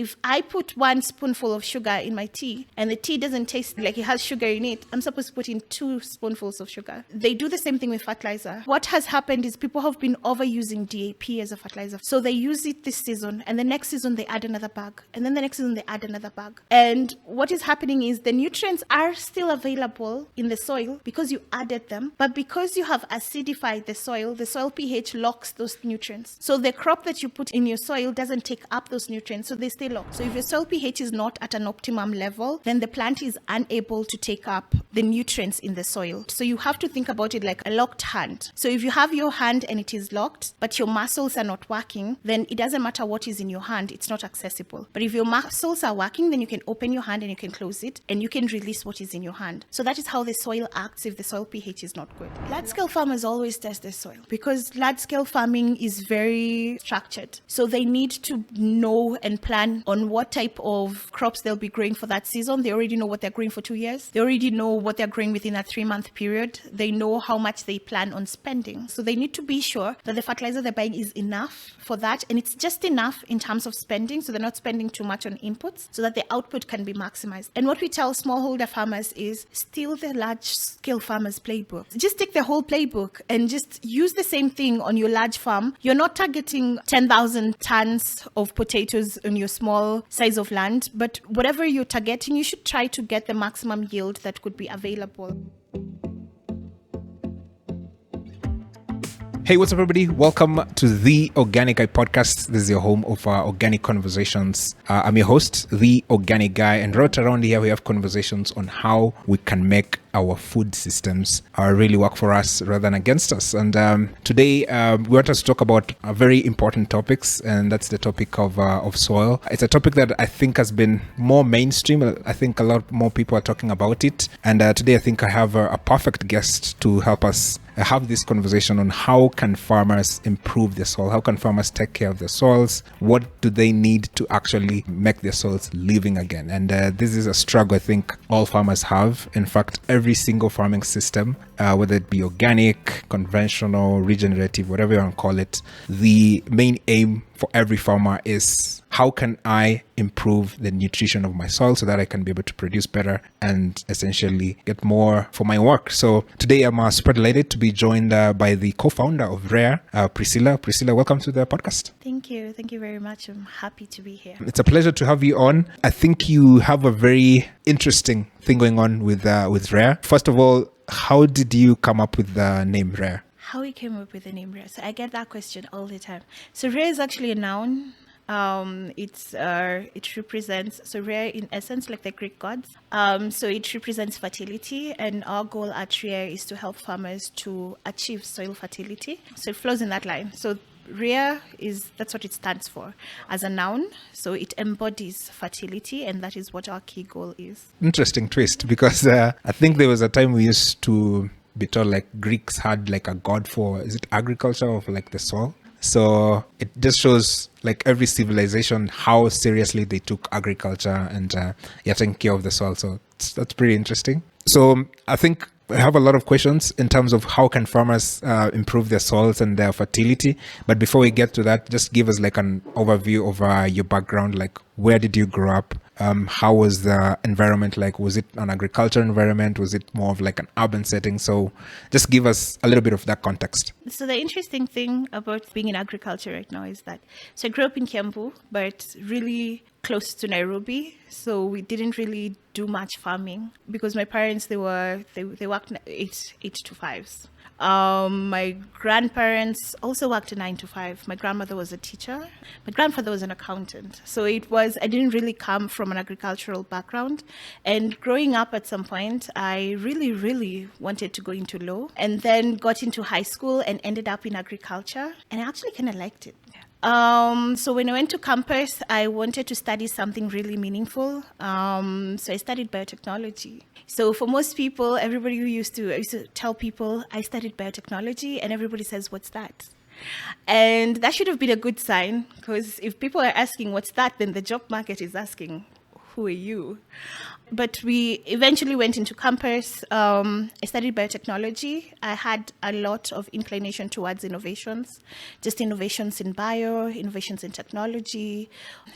if I put 1 spoonful of sugar in my tea and the tea doesn't taste like it has sugar in it, I'm supposed to put in 2 spoonfuls of sugar. They do the same thing with fertilizer. What has happened is people have been overusing DAP as a fertilizer. So they use it this season, and the next season they add another bag, and then the next season they add another bag. And what is happening is the nutrients are still available in the soil because you added them, but because you have acidified the soil pH locks those nutrients. So the crop that you put in your soil doesn't take up those nutrients, so they stay locked. So if your soil pH is not at an optimum level, then the plant is unable to take up the nutrients in the soil. So you have to think about it like a locked hand. So if you have your hand and it is locked, but your muscles are not working, then it doesn't matter what is in your hand, it's not accessible. But if your muscles are working, then you can open your hand and you can close it and you can release what is in your hand. So that is how the soil acts if the soil pH is not good. Large-scale farmers always test their soil because large-scale farming is very structured. So they need to know and plan on what type of crops they'll be growing for that season. They already know what they're growing for 2 years. They already know what they're growing within a 3-month period. They know how much they plan on spending. So they need to be sure that the fertilizer they're buying is enough for that. And it's just enough in terms of spending. So they're not spending too much on inputs so that the output can be maximized. And what we tell smallholder farmers is steal the large-scale farmers playbook. Just take the whole playbook and just use the same thing on your large farm. You're not targeting 10,000 tons of potatoes on your small size of land, but whatever you're targeting, you should try to get the maximum yield that could be available. Hey, what's up, everybody? Welcome to the Organic Guy podcast. This is your home of organic conversations. I'm your host, the Organic Guy, and right around here we have conversations on how we can make our food systems really work for us rather than against us. And today we want us to talk about very important topics, and that's the topic of soil. It's a topic that I think has been more mainstream. I think a lot more people are talking about it. And today I think I have a perfect guest to help us have this conversation on how can farmers improve their soil? How can farmers take care of their soils? What do they need to actually make their soils living again? And this is a struggle I think all farmers have. In fact, every single farming system, whether it be organic, conventional, regenerative, whatever you want to call it, the main aim for every farmer is how can I improve the nutrition of my soil so that I can be able to produce better and essentially get more for my work. So today I'm super delighted to be joined by the co-founder of Rhea, Priscilla. Priscilla, welcome to the podcast. Thank you. Thank you very much. I'm happy to be here. It's a pleasure to have you on. I think you have a very interesting thing going on with Rhea. First of all, how did you come up with the name Rhea? How we came up with the name Rhea? So I get that question all the time. So Rhea is actually a noun. It represents, so Rhea in essence, like the Greek gods. So it represents fertility, and our goal at Rhea is to help farmers to achieve soil fertility. So it flows in that line. So Rhea that's what it stands for as a noun. So it embodies fertility, and that is what our key goal is. Interesting twist, because I think there was a time we used to be told like Greeks had like a god for, is it agriculture or for like the soil? So it just shows like every civilization how seriously they took agriculture and taking care of the soil. So that's pretty interesting. So I think I have a lot of questions in terms of how can farmers improve their soils and their fertility. But before we get to that, just give us like an overview of your background. Like, where did you grow up? How was the environment like? Was it an agricultural environment? Was it more of like an urban setting? So just give us a little bit of that context. So the interesting thing about being in agriculture right now is that, so I grew up in Kiambu, but really close to Nairobi. So we didn't really do much farming because my parents, they worked 8 to 5s. My grandparents also worked 9 to 5. My grandmother was a teacher. My grandfather was an accountant. So I didn't really come from an agricultural background. And growing up at some point, I really, really wanted to go into law, and then got into high school and ended up in agriculture. And I actually kind of liked it. So when I went to campus, I wanted to study something really meaningful. So I studied biotechnology. So for most people, I used to tell people I studied biotechnology, and everybody says, what's that? And that should have been a good sign, because if people are asking what's that, then the job market is asking, who are you? But we eventually went into campus. I studied biotechnology. I had a lot of inclination towards innovations, just innovations in bio, innovations in technology,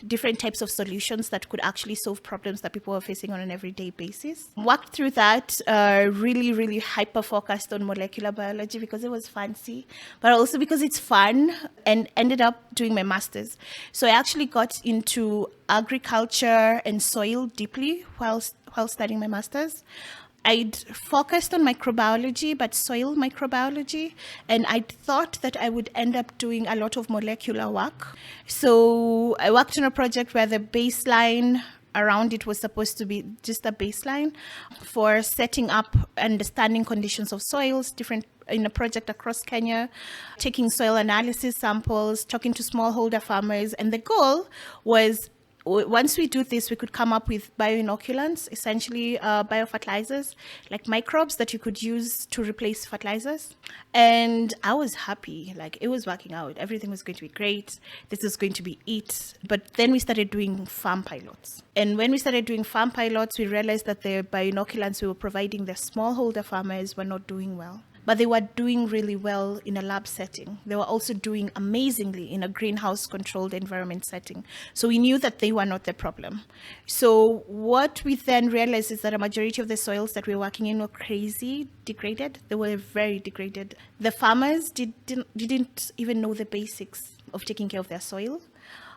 different types of solutions that could actually solve problems that people are facing on an everyday basis. Worked through that, really, really hyper-focused on molecular biology because it was fancy, but also because it's fun, and ended up doing my master's. So I actually got into agriculture and soil deeply while studying my master's. I'd focused on microbiology, but soil microbiology, and I thought that I would end up doing a lot of molecular work. So I worked on a project where the baseline around it was supposed to be just a baseline for setting up understanding conditions of soils, different in a project across Kenya, taking soil analysis samples, talking to smallholder farmers, and the goal was, once we do this, we could come up with bioinoculants, essentially biofertilizers, like microbes that you could use to replace fertilizers. And I was happy, like it was working out. Everything was going to be great. This is going to be it. But then we started doing farm pilots. And when we started doing farm pilots, we realized that the bioinoculants we were providing the smallholder farmers were not doing well. But they were doing really well in a lab setting. They were also doing amazingly in a greenhouse controlled environment setting. So we knew that they were not the problem. So what we then realized is that a majority of the soils that we were working in were crazy degraded. They were very degraded. The farmers didn't even know the basics of taking care of their soil.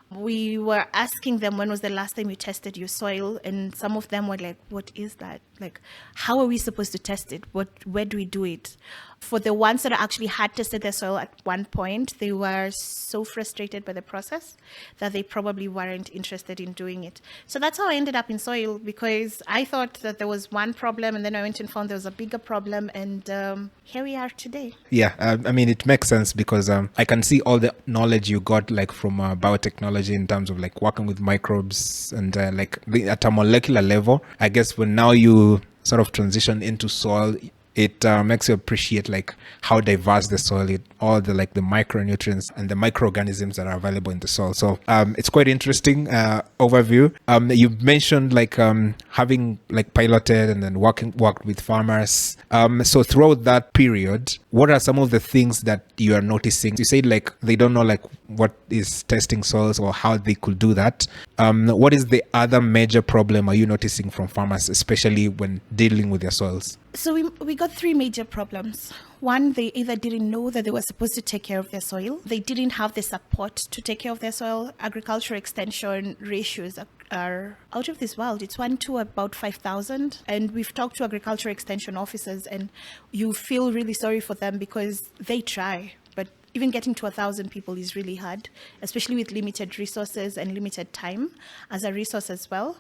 We were asking them, when was the last time you tested your soil? And some of them were like, what is that? Like, how are we supposed to test it? Where do we do it? For the ones that actually had tested their soil at one point, they were so frustrated by the process that they probably weren't interested in doing it. So that's how I ended up in soil, because I thought that there was one problem, and then I went and found there was a bigger problem, and here we are today. Yeah, I mean, it makes sense because I can see all the knowledge you got like from biotechnology in terms of like working with microbes and like at a molecular level. I guess when now you sort of transition into soil, it makes you appreciate like how diverse the soil is, all the like the micronutrients and the microorganisms that are available in the soil. So it's quite interesting overview. You mentioned like having like piloted and then worked with farmers. So throughout that period, what are some of the things that you are noticing? You said like they don't know like what is testing soils or how they could do that. What is the other major problem are you noticing from farmers, especially when dealing with their soils? So we got three major problems. One, they either didn't know that they were supposed to take care of their soil. They didn't have the support to take care of their soil. Agriculture extension ratios are out of this world. It's 1 to about 5,000. And we've talked to agriculture extension officers, and you feel really sorry for them because they try. But even getting to 1,000 people is really hard, especially with limited resources and limited time as a resource as well.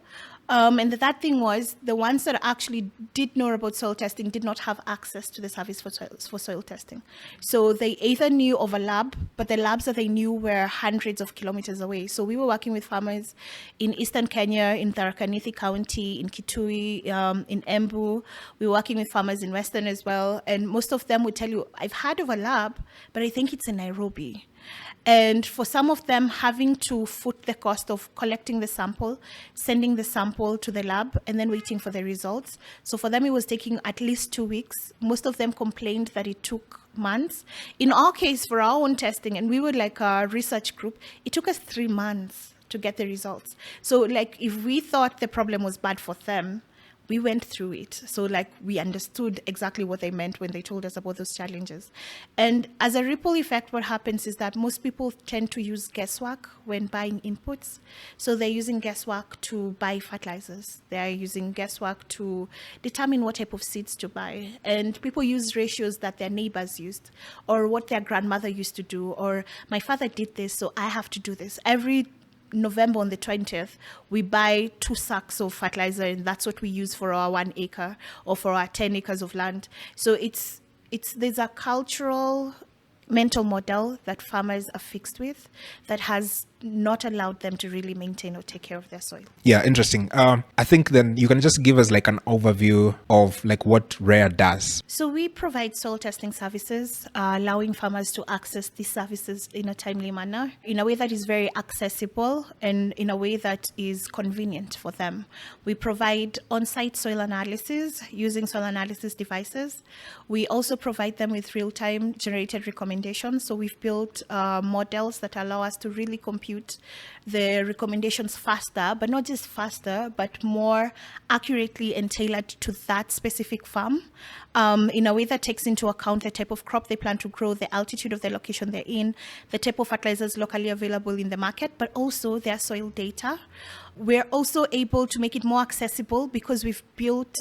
And that thing was, the ones that actually did know about soil testing did not have access to the service for soil testing. So they either knew of a lab, but the labs that they knew were hundreds of kilometers away. So we were working with farmers in eastern Kenya, in Tharaka Nithi County, in Kitui, in Embu. We were working with farmers in western as well. And most of them would tell you, I've heard of a lab, but I think it's in Nairobi. And for some of them, having to foot the cost of collecting the sample, sending the sample to the lab, and then waiting for the results. So for them, it was taking at least 2 weeks. Most of them complained that it took months. In our case, for our own testing, and we were like a research group, it took us 3 months to get the results. So like if we thought the problem was bad for them, we went through it. So like we understood exactly what they meant when they told us about those challenges. And as a ripple effect, what happens is that most people tend to use guesswork when buying inputs. So they're using guesswork to buy fertilizers. They're using guesswork to determine what type of seeds to buy. And people use ratios that their neighbors used, or what their grandmother used to do, or my father did this, so I have to do this. Every November on the 20th, we buy 2 sacks of fertilizer, and that's what we use for our 1 acre or for our 10 acres of land. So there's a cultural mental model that farmers are fixed with that has not allowed them to really maintain or take care of their soil. Yeah, interesting. I think then you can just give us like an overview of like what Rhea does. So we provide soil testing services, allowing farmers to access these services in a timely manner, in a way that is very accessible and in a way that is convenient for them. We provide on-site soil analysis using soil analysis devices. We also provide them with real-time generated recommendations. So we've built models that allow us to really compute the recommendations faster, but not just faster, but more accurately and tailored to that specific farm, in a way that takes into account the type of crop they plan to grow, the altitude of the location they're in, the type of fertilizers locally available in the market, but also their soil data. We're also able to make it more accessible because we've built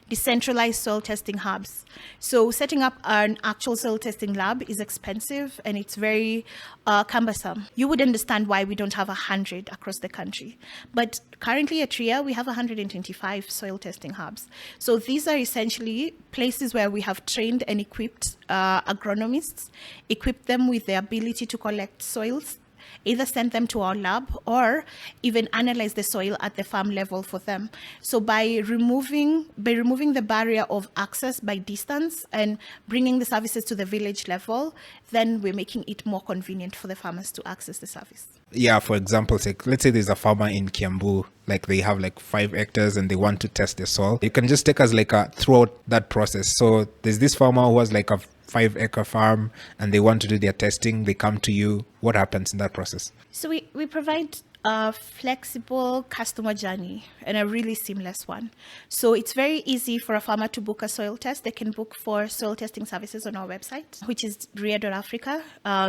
decentralized soil testing hubs. So setting up an actual soil testing lab is expensive and it's very cumbersome. You would understand why we don't have 100 across the country. But currently at Rhea, we have 125 soil testing hubs. So these are essentially places where we have trained and equipped agronomists, equipped them with the ability to collect soils, either send them to our lab or even analyze the soil at the farm level for them. So by removing the barrier of access by distance and bringing the services to the village level, then we're making it more convenient for the farmers to access the service. Yeah, for example, let's say there's a farmer in Kiambu, like they have like 5 hectares and they want to test their soil. You can just take us like throughout that process. So there's this farmer who has like a 5-acre farm and they want to do their testing. They come to you. What happens in that process? So we provide a flexible customer journey and a really seamless one. So it's very easy for a farmer to book a soil test. They can book for soil testing services on our website, which is Rhea.Africa.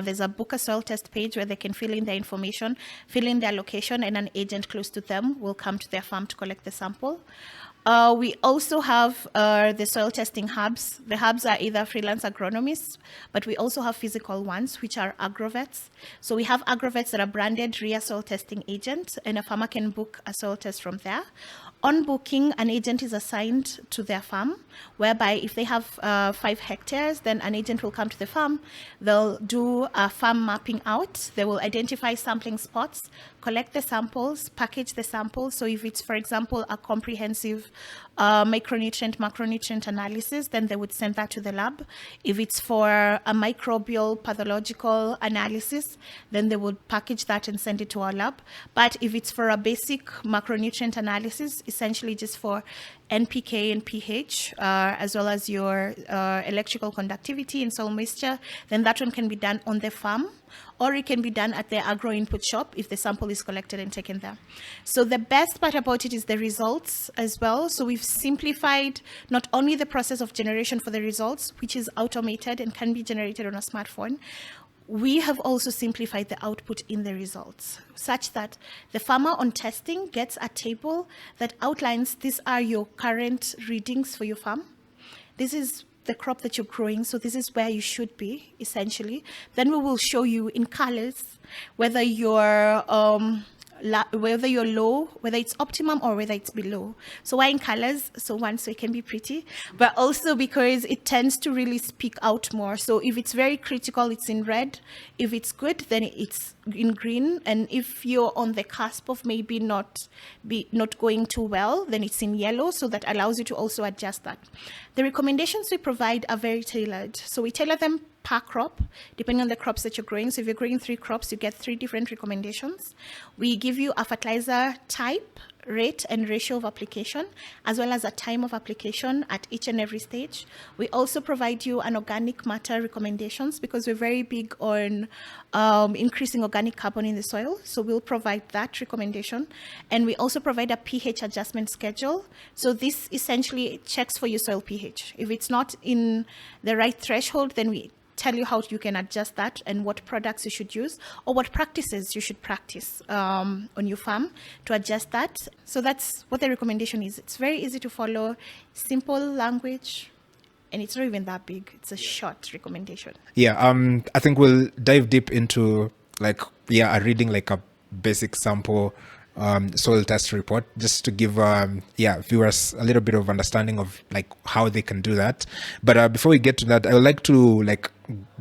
There's a book a soil test page where they can fill in their information, fill in their location, and an agent close to them will come to their farm to collect the sample. We also have the soil testing hubs. The hubs are either freelance agronomists, but we also have physical ones, which are agrovets. So we have agrovets that are branded Rhea soil testing agent, and a farmer can book a soil test from there. On booking, an agent is assigned to their farm, whereby if they have 5 hectares, then an agent will come to the farm. They'll do a farm mapping out. They will identify sampling spots, collect the samples, package the samples. So if it's, for example, a comprehensive micronutrient, macronutrient analysis, then they would send that to the lab. If it's for a microbial pathological analysis, then they would package that and send it to our lab. But if it's for a basic macronutrient analysis, essentially just for NPK and pH, as well as your electrical conductivity and soil moisture, then that one can be done on the farm, or it can be done at the agro input shop if the sample is collected and taken there. So the best part about it is the results as well. So we've simplified not only the process of generation for the results, which is automated and can be generated on a smartphone, we have also simplified the output in the results such that the farmer on testing gets a table that outlines these are your current readings for your farm. This is the crop that you're growing, so this is where you should be, essentially. Then we will show you in colors whether you're low, whether it's optimum or whether it's below. So why in colors? So one, so it can be pretty, but also because it tends to really speak out more. So if it's very critical, it's in red. If it's good, then it's in green. And if you're on the cusp of maybe not going too well, then it's in yellow. So that allows you to also adjust that. The recommendations we provide are very tailored. So we tailor them per crop, depending on the crops that you're growing. So if you're growing 3 crops, you get 3 different recommendations. We give you a fertilizer type, rate, and ratio of application, as well as a time of application at each and every stage. We also provide you an organic matter recommendations because we're very big on increasing organic carbon in the soil. So we'll provide that recommendation. And we also provide a pH adjustment schedule. So this essentially checks for your soil pH. If it's not in the right threshold, then we tell you how you can adjust that and what products you should use or what practices you should practice on your farm to adjust that. So that's what the recommendation is. It's very easy to follow, simple language, and it's not even that big. It's a short recommendation. Yeah, I think we'll dive deep into a reading like a basic sample soil test report, just to give viewers a little bit of understanding of how they can do that. But before we get to that, I would like to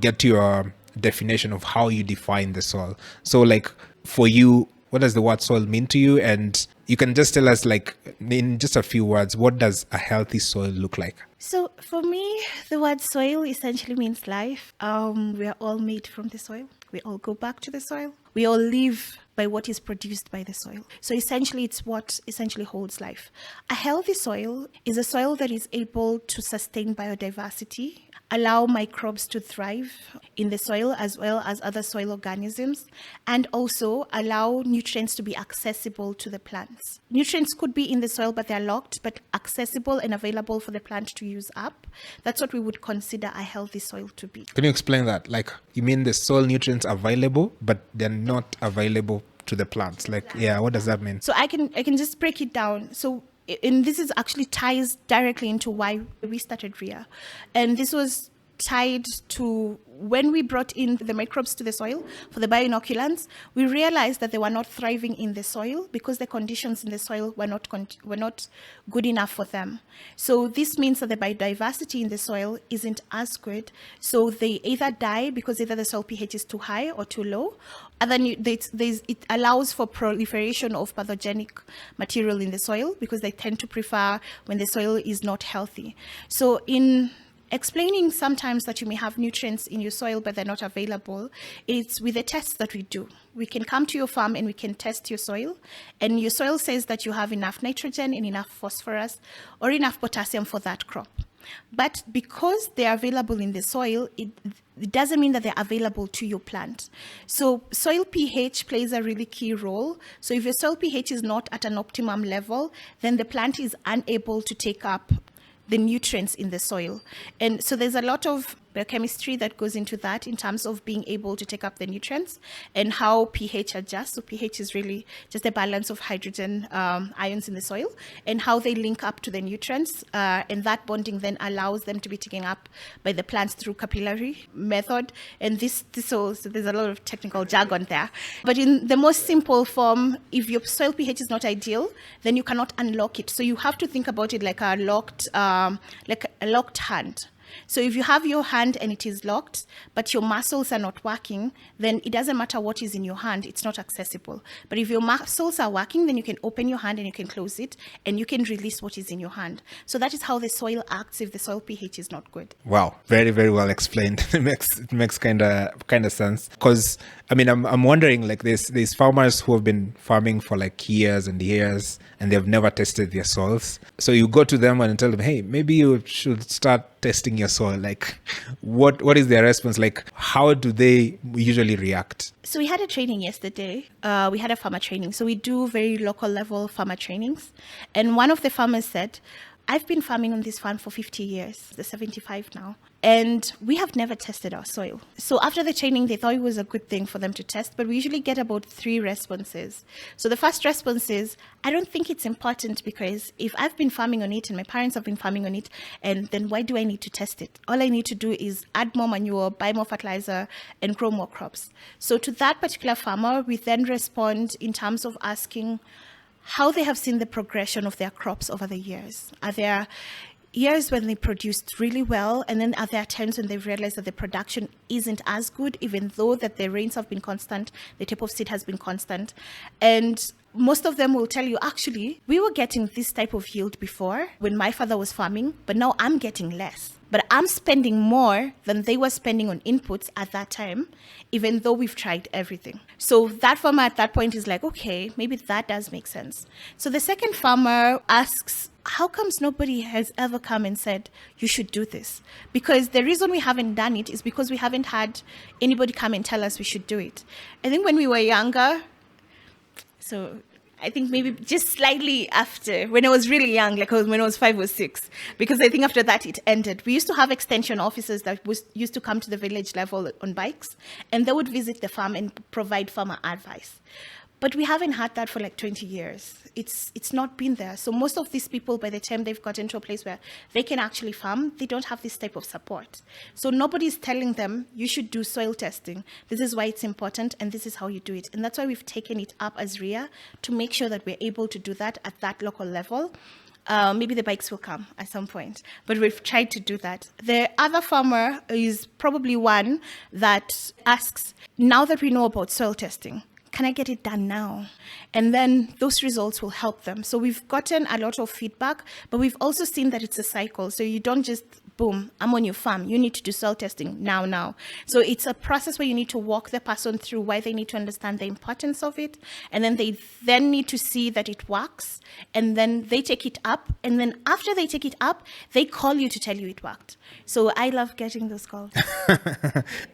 get to your definition of how you define the soil. So like for you, what does the word soil mean to you? And you can just tell us, like, in just a few words, what does a healthy soil look like? So for me, the word soil essentially means life. We are all made from the soil. We all go back to the soil. We all live by what is produced by the soil. So essentially, it's what essentially holds life. A healthy soil is a soil that is able to sustain biodiversity, allow microbes to thrive in the soil as well as other soil organisms, and also allow nutrients to be accessible to the plants. Nutrients could be in the soil, but they're locked, but accessible and available for the plant to use up. That's what we would consider a healthy soil to be. Can you explain that? Like, you mean the soil nutrients are available, but they're not available to the plants? Like, yeah, what does that mean? So I can just break it down. So, and this is actually ties directly into why we started Rhea. And this was tied to when we brought in the microbes to the soil for the bioinoculants, we realized that they were not thriving in the soil because the conditions in the soil were not good enough for them. So this means that the biodiversity in the soil isn't as good. So they either die because either the soil pH is too high or too low, and then it allows for proliferation of pathogenic material in the soil because they tend to prefer when the soil is not healthy. So in explaining sometimes that you may have nutrients in your soil but they're not available, it's with the tests that we do. We can come to your farm and we can test your soil, and your soil says that you have enough nitrogen and enough phosphorus or enough potassium for that crop. But because they're available in the soil, it doesn't mean that they're available to your plant. So soil pH plays a really key role. So if your soil pH is not at an optimum level, then the plant is unable to take up the nutrients in the soil. And so there's a lot of biochemistry that goes into that in terms of being able to take up the nutrients and how pH adjusts. So pH is really just the balance of hydrogen ions in the soil and how they link up to the nutrients. And that bonding then allows them to be taken up by the plants through capillary method. And so there's a lot of technical jargon there. But in the most simple form, if your soil pH is not ideal, then you cannot unlock it. So you have to think about it like a locked hand. So if you have your hand and it is locked, but your muscles are not working, then it doesn't matter what is in your hand, it's not accessible. But if your muscles are working, then you can open your hand and you can close it and you can release what is in your hand. So that is how the soil acts if the soil pH is not good. Wow, very, very well explained. It makes kind of sense. Because I mean, I'm wondering, like, there's farmers who have been farming for like years and years and they've never tested their soils. So you go to them and tell them, hey, maybe you should start testing your soil. Like, what is their response? Like, how do they usually react? So we had a training yesterday. We had a farmer training. So we do very local level farmer trainings. And one of the farmers said, I've been farming on this farm for 50 years, the 75 now, and we have never tested our soil. So after the training, they thought it was a good thing for them to test, but we usually get about 3 responses. So the first response is, I don't think it's important because if I've been farming on it and my parents have been farming on it, and then why do I need to test it? All I need to do is add more manure, buy more fertilizer, and grow more crops. So to that particular farmer, we then respond in terms of asking how they have seen the progression of their crops over the years. Are there years when they produced really well, and then are there times when they've realized that the production isn't as good, even though that the rains have been constant, the type of seed has been constant? And most of them will tell you, actually, we were getting this type of yield before when my father was farming, but now I'm getting less. But I'm spending more than they were spending on inputs at that time, even though we've tried everything. So that farmer at that point is like, okay, maybe that does make sense. So the second farmer asks, how comes nobody has ever come and said, you should do this? Because the reason we haven't done it is because we haven't had anybody come and tell us we should do it. I think when we were younger, so I think maybe just slightly after, when I was really young, like when I was 5 or 6, because I think after that it ended. We used to have extension officers that used to come to the village level on bikes, and they would visit the farm and provide farmer advice. But we haven't had that for like 20 years. It's not been there. So most of these people, by the time they've gotten to a place where they can actually farm, they don't have this type of support. So nobody's telling them, you should do soil testing. This is why it's important, and this is how you do it. And that's why we've taken it up as Rhea to make sure that we're able to do that at that local level. Maybe the bikes will come at some point, but we've tried to do that. The other farmer is probably one that asks, now that we know about soil testing, can I get it done now? And then those results will help them. So we've gotten a lot of feedback, but we've also seen that it's a cycle. So you don't just, boom, I'm on your farm. You need to do soil testing now. So it's a process where you need to walk the person through why they need to understand the importance of it. And then they then need to see that it works. And then they take it up. And then after they take it up, they call you to tell you it worked. So I love getting those calls.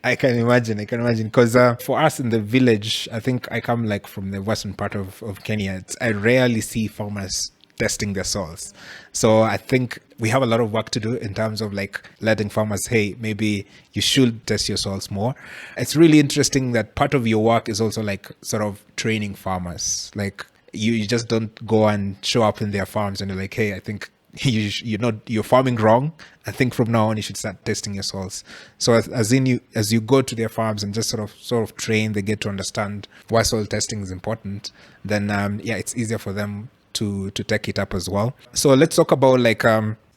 I can imagine. Because for us in the village, I think I come like from the western part of Kenya. I rarely see farmers testing their soils. So I think we have a lot of work to do in terms of like letting farmers, hey, maybe you should test your soils more. It's really interesting that part of your work is also like sort of training farmers. Like you just don't go and show up in their farms and you're like, hey, I think you're farming wrong. I think from now on you should start testing your soils. So as you go to their farms and just sort of train, they get to understand why soil testing is important. Then it's easier for them to take it up as well. So let's talk about like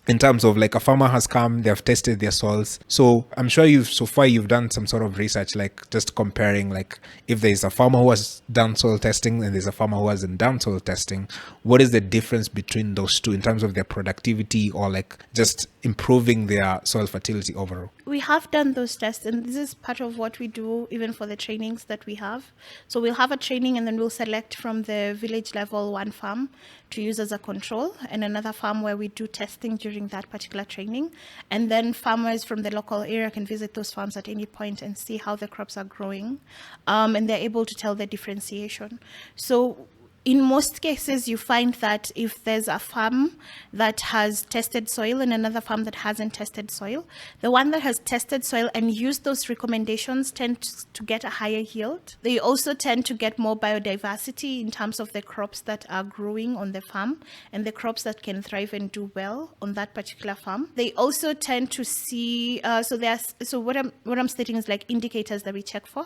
in terms of like a farmer has come, they have tested their soils. So I'm sure you've done some sort of research, like just comparing like if there's a farmer who has done soil testing and there's a farmer who hasn't done soil testing, what is the difference between those two in terms of their productivity or like just improving their soil fertility overall? We have done those tests, and this is part of what we do even for the trainings that we have. So we'll have a training and then we'll select from the village level one farm to use as a control and another farm where we do testing during that particular training. And then farmers from the local area can visit those farms at any point and see how the crops are growing. And they're able to tell the differentiation. So in most cases, you find that if there's a farm that has tested soil and another farm that hasn't tested soil, the one that has tested soil and used those recommendations tend to get a higher yield. They also tend to get more biodiversity in terms of the crops that are growing on the farm and the crops that can thrive and do well on that particular farm. They also tend to see, so what I'm stating is like indicators that we check for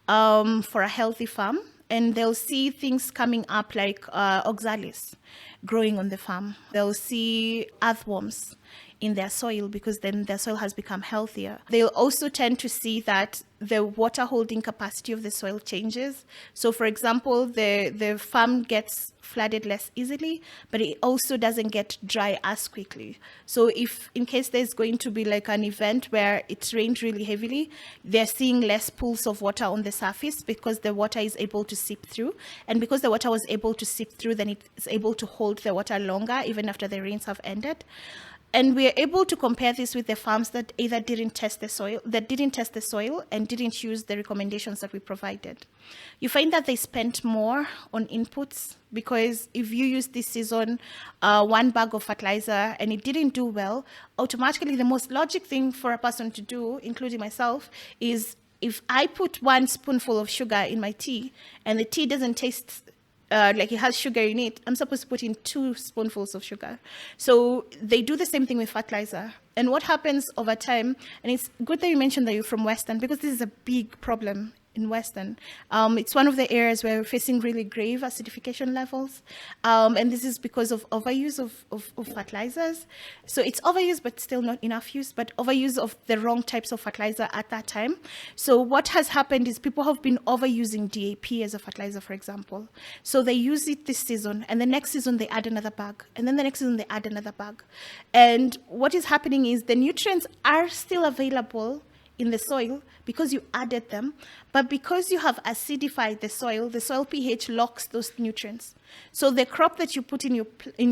a healthy farm. And they'll see things coming up like oxalis growing on the farm. They'll see earthworms in their soil because then their soil has become healthier. They'll also tend to see that the water holding capacity of the soil changes. So for example, the farm gets flooded less easily, but it also doesn't get dry as quickly. So if in case there's going to be like an event where it's rained really heavily, they're seeing less pools of water on the surface because the water is able to seep through. And because the water was able to seep through, then it's able to hold the water longer even after the rains have ended. And we are able to compare this with the farms that either didn't test the soil and didn't use the recommendations that we provided. You find that they spent more on inputs because if you use this season 1 bag of fertilizer and it didn't do well, automatically the most logic thing for a person to do, including myself, is if I put 1 spoonful of sugar in my tea and the tea doesn't taste like it has sugar in it, I'm supposed to put in 2 spoonfuls of sugar. So they do the same thing with fertilizer. And what happens over time, and it's good that you mentioned that you're from Western because this is a big problem in Western. It's one of the areas where we're facing really grave acidification levels. And this is because of overuse of fertilizers. So it's overuse, but still not enough use, but overuse of the wrong types of fertilizer at that time. So what has happened is people have been overusing DAP as a fertilizer, for example. So they use it this season, and the next season they add another bag, and then the next season they add another bag. And what is happening is the nutrients are still available in the soil because you added them, but because you have acidified the soil pH locks those nutrients. So the crop that you put in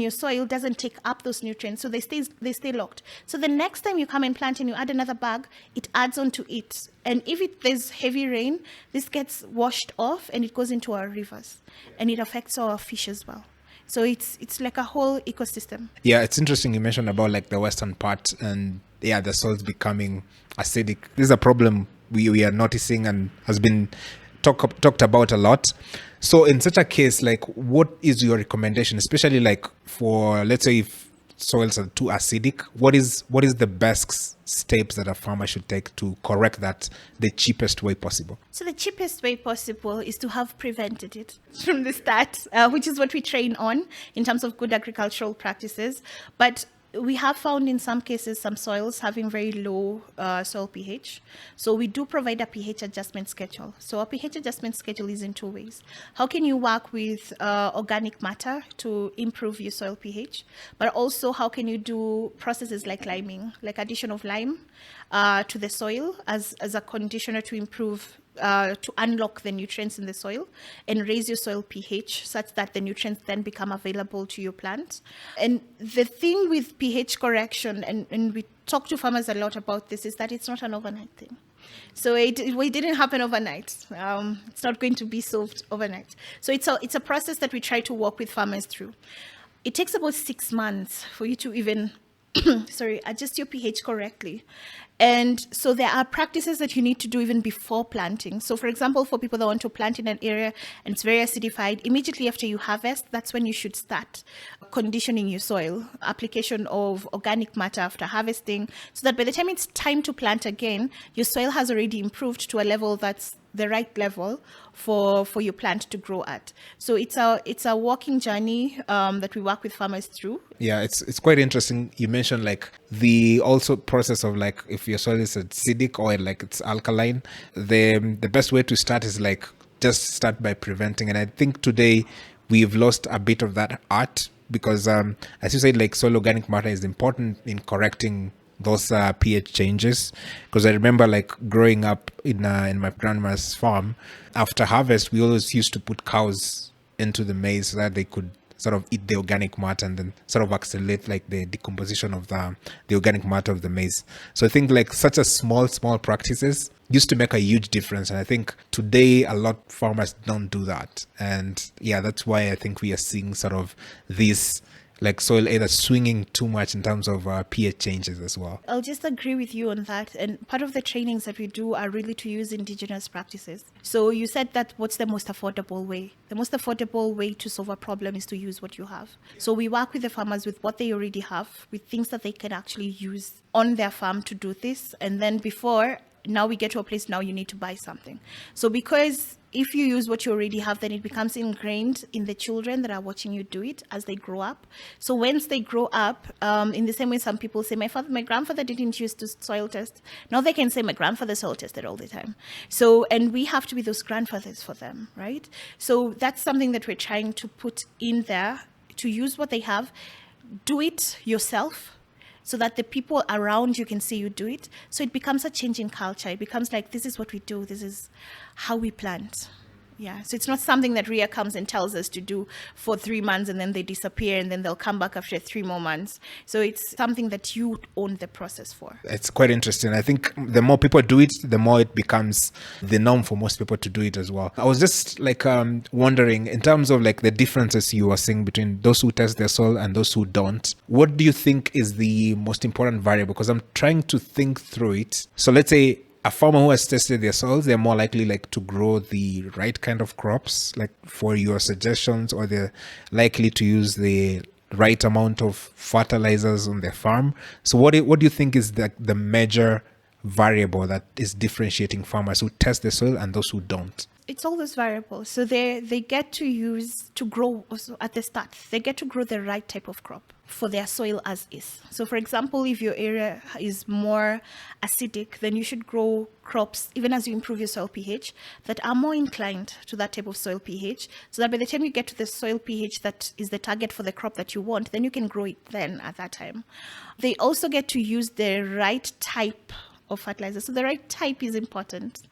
your soil doesn't take up those nutrients, so they stay locked. So the next time you come and plant and you add another bag, it adds onto it. And if there's heavy rain, this gets washed off and it goes into our rivers, and it affects our fish as well. So it's like a whole ecosystem. Yeah, it's interesting you mentioned about like the western part and the soil's becoming acidic. This is a problem we are noticing and has been talked about a lot. So in such a case, like what is your recommendation, especially like for, let's say if soils are too acidic, what is the best steps that a farmer should take to correct that the cheapest way possible? So the cheapest way possible is to have prevented it from the start, which is what we train on in terms of good agricultural practices. But we have found in some cases some soils having very low soil pH. So we do provide a pH adjustment schedule. So a pH adjustment schedule is in two ways. How can you work with organic matter to improve your soil pH? But also how can you do processes like liming, like addition of lime to the soil as a conditioner to improve to unlock the nutrients in the soil and raise your soil pH such that the nutrients then become available to your plant. And the thing with pH correction, and we talk to farmers a lot about this, is that it's not an overnight thing. So it didn't happen overnight. It's not going to be solved overnight. So it's a process that we try to work with farmers through. It takes about 6 months for you to even adjust your pH correctly. And so there are practices that you need to do even before planting. So for example, for people that want to plant in an area and it's very acidified, immediately after you harvest, that's when you should start conditioning your soil, application of organic matter after harvesting, so that by the time it's time to plant again, your soil has already improved to a level that's the right level for your plant to grow at. So it's a walking journey that we work with farmers through. Yeah, it's quite interesting. You mentioned like the also process of like if your soil is acidic or like it's alkaline, the best way to start is like just start by preventing. And I think today we've lost a bit of that art because as you said, like soil organic matter is important in correcting those pH changes. Because I remember like growing up in my grandma's farm, after harvest we always used to put cows into the maize so that they could sort of eat the organic matter and then sort of accelerate like the decomposition of the organic matter of the maize. So I think like such a small practices used to make a huge difference, and I think today a lot of farmers don't do that. And yeah, that's why I think we are seeing sort of these like soil either swinging too much in terms of pH changes as well. I'll just agree with you on that. And part of the trainings that we do are really to use indigenous practices. So you said that what's the most affordable way? The most affordable way to solve a problem is to use what you have. So we work with the farmers with what they already have, with things that they can actually use on their farm to do this. And then now we get to a place now you need to buy something. So because if you use what you already have, then it becomes ingrained in the children that are watching you do it as they grow up. So once they grow up, in the same way some people say, my grandfather didn't use to soil test. Now they can say, my grandfather soil tested all the time. So, and we have to be those grandfathers for them, right? So that's something that we're trying to put in there, to use what they have, do it yourself, so that the people around you can see you do it. So it becomes a change in culture. It becomes like, this is what we do. This is how we plant. Yeah. So it's not something that Rhea comes and tells us to do for 3 months and then they disappear and then they'll come back after 3 more months. So it's something that you own the process for. It's quite interesting. I think the more people do it, the more it becomes the norm for most people to do it as well. I was just like wondering, in terms of like the differences you are seeing between those who test their soil and those who don't, what do you think is the most important variable? Because I'm trying to think through it. So let's say a farmer who has tested their soils, they're more likely like to grow the right kind of crops, like for your suggestions, or they're likely to use the right amount of fertilizers on their farm. So what do you think is the major variable that is differentiating farmers who test the soil and those who don't? It's all those variables. So they get to grow also at the start. They get to grow the right type of crop for their soil as is. So for example, if your area is more acidic, then you should grow crops, even as you improve your soil pH, that are more inclined to that type of soil pH, so that by the time you get to the soil pH that is the target for the crop that you want, then you can grow it then at that time. They also get to use the right type of fertilizer. So the right type is important.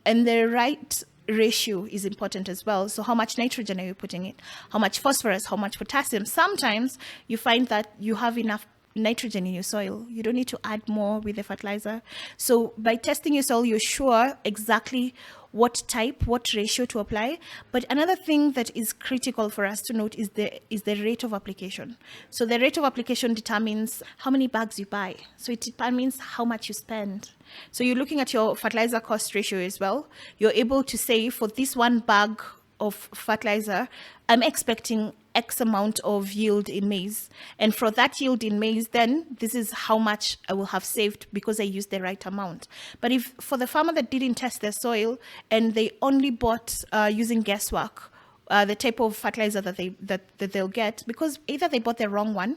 And the right ratio is important as well. So how much nitrogen are you putting in? How much phosphorus? How much potassium? Sometimes you find that you have enough nitrogen in your soil. You don't need to add more with the fertilizer. So by testing your soil, you're sure exactly what type, what ratio to apply. But another thing that is critical for us to note is the rate of application. So the rate of application determines how many bags you buy. So it determines how much you spend. So you're looking at your fertilizer cost ratio as well. You're able to say, for this 1 bag of fertilizer, I'm expecting X amount of yield in maize. And for that yield in maize, then this is how much I will have saved because I used the right amount. But if for the farmer that didn't test their soil and they only bought using guesswork, the type of fertilizer that they'll get, because either they bought the wrong one,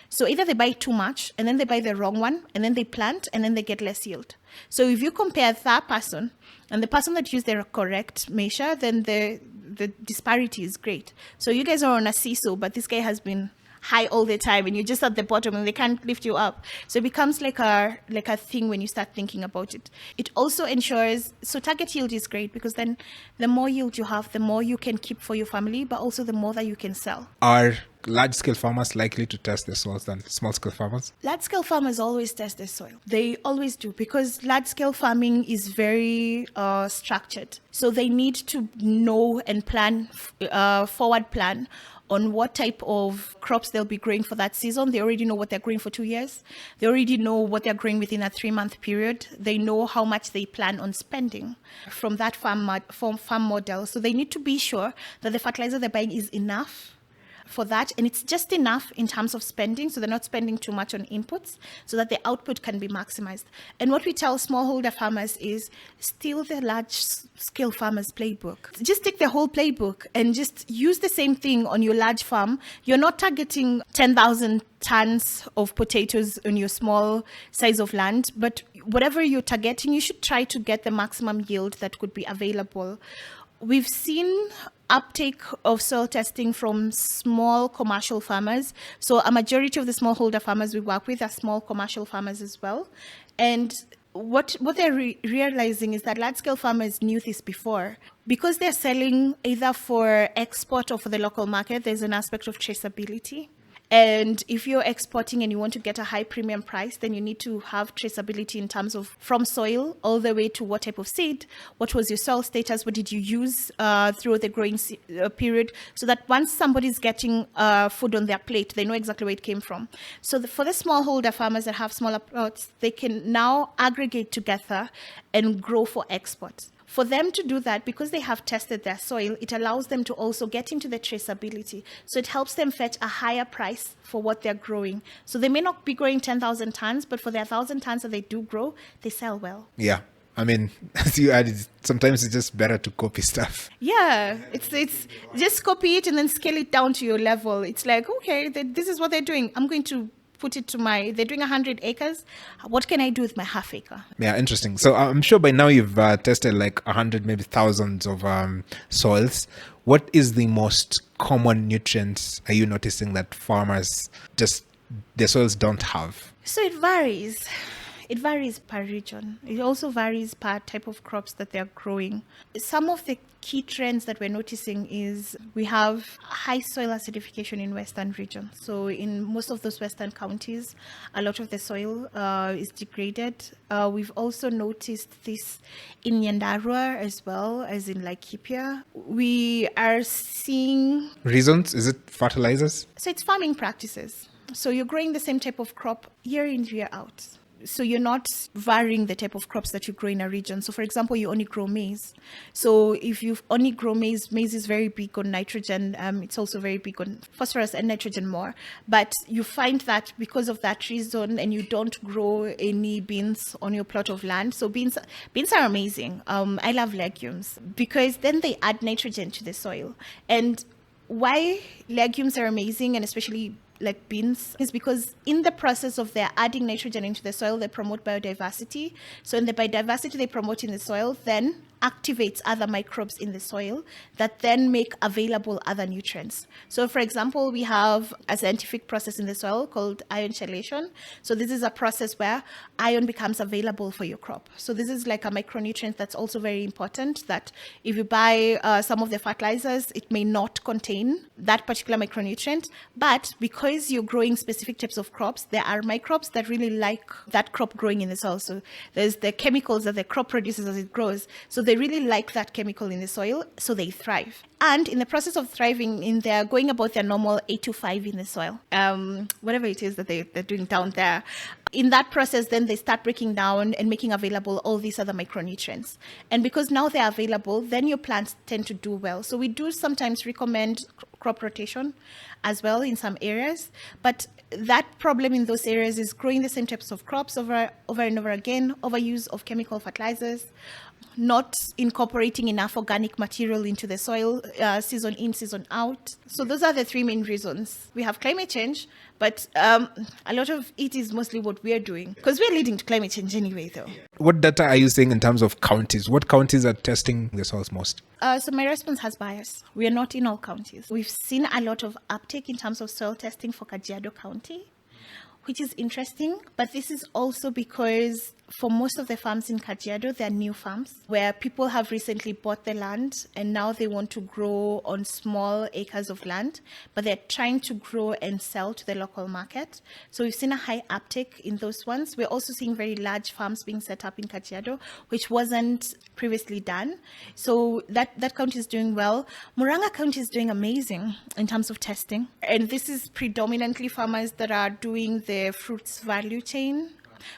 so either they buy too much and then they buy the wrong one and then they plant and then they get less yield. So if you compare that person and the person that used the correct measure, then the disparity is great. So you guys are on a seesaw, but this guy has been high all the time and you're just at the bottom and they can't lift you up. So it becomes like a thing when you start thinking about it. It also ensures, so target yield is great because then the more yield you have, the more you can keep for your family, but also the more that you can sell. Are large-scale farmers likely to test their soils than small-scale farmers? Large-scale farmers always test their soil. They always do because large-scale farming is very structured. So they need to know and plan, forward plan on what type of crops they'll be growing for that season. They already know what they're growing for 2 years. They already know what they're growing within a 3-month period. They know how much they plan on spending from that farm model. So they need to be sure that the fertilizer they're buying is enough for that, and it's just enough in terms of spending, so they're not spending too much on inputs, so that the output can be maximized. And what we tell smallholder farmers is steal the large-scale farmers' playbook. Just take the whole playbook and just use the same thing on your large farm. You're not targeting 10,000 tons of potatoes on your small size of land, but whatever you're targeting, you should try to get the maximum yield that could be available. We've seen uptake of soil testing from small commercial farmers. So a majority of the smallholder farmers we work with are small commercial farmers as well. And what they're realizing is that large-scale farmers knew this before. Because they're selling either for export or for the local market, there's an aspect of traceability. And if you're exporting and you want to get a high premium price, then you need to have traceability in terms of from soil all the way to what type of seed, what was your soil status, what did you use through the growing period, so that once somebody's getting food on their plate, they know exactly where it came from. So for the smallholder farmers that have smaller plots, they can now aggregate together and grow for export. For them to do that, because they have tested their soil, it allows them to also get into the traceability. So it helps them fetch a higher price for what they're growing. So they may not be growing 10,000 tons, but for their 1,000 tons that they do grow, they sell well. Yeah. I mean, as you added, sometimes it's just better to copy stuff. Yeah, it's just copy it and then scale it down to your level. It's like, okay, this is what they're doing. I'm going to put it to they're doing 100 acres. What can I do with my half acre? Yeah, interesting. So I'm sure by now you've tested like 100, maybe thousands of soils. What is the most common nutrients are you noticing that farmers their soils don't have? So it varies. It varies per region. It also varies per type of crops that they're growing. Some of the key trends that we're noticing is we have high soil acidification in western region. So in most of those western counties, a lot of the soil is degraded. We've also noticed this in Nyandarua as well as in Laikipia. We are seeing... Reasons? Is it fertilizers? So it's farming practices. So you're growing the same type of crop year in, year out. So you're not varying the type of crops that you grow in a region. So for example, you only grow maize. So if you only grow maize is very big on nitrogen. It's also very big on phosphorus and nitrogen more. But you find that because of that reason, and you don't grow any beans on your plot of land. So beans are amazing. I love legumes because then they add nitrogen to the soil. And why legumes are amazing, and especially like beans, is because in the process of their adding nitrogen into the soil, they promote biodiversity. So in the biodiversity they promote in the soil then activates other microbes in the soil that then make available other nutrients. So for example, we have a scientific process in the soil called ion chelation. So this is a process where iron becomes available for your crop. So this is like a micronutrient that's also very important, that if you buy some of the fertilizers, it may not contain that particular micronutrient, but because you're growing specific types of crops, there are microbes that really like that crop growing in the soil. So there's the chemicals that the crop produces as it grows. So they really like that chemical in the soil, so they thrive. And in the process of thriving, they're going about their normal 8 to 5 in the soil, whatever it is that they're doing down there. In that process, then they start breaking down and making available all these other micronutrients. And because now they're available, then your plants tend to do well. So we do sometimes recommend crop rotation as well in some areas. But that problem in those areas is growing the same types of crops over and over again, overuse of chemical fertilizers, not incorporating enough organic material into the soil, season in, season out. So those are the three main reasons. We have climate change, but a lot of it is mostly what we're doing, because we're leading to climate change anyway, though. What data are you seeing in terms of counties? What counties are testing the soils most? So my response has bias. We are not in all counties. We've seen a lot of uptake in terms of soil testing for Kajiado County, which is interesting. But this is also because for most of the farms in Kajiado, they're new farms where people have recently bought the land and now they want to grow on small acres of land, but they're trying to grow and sell to the local market. So we've seen a high uptake in those ones. We're also seeing very large farms being set up in Kajiado, which wasn't previously done. So that county is doing well. Muranga County is doing amazing in terms of testing. And this is predominantly farmers that are doing the fruits value chain.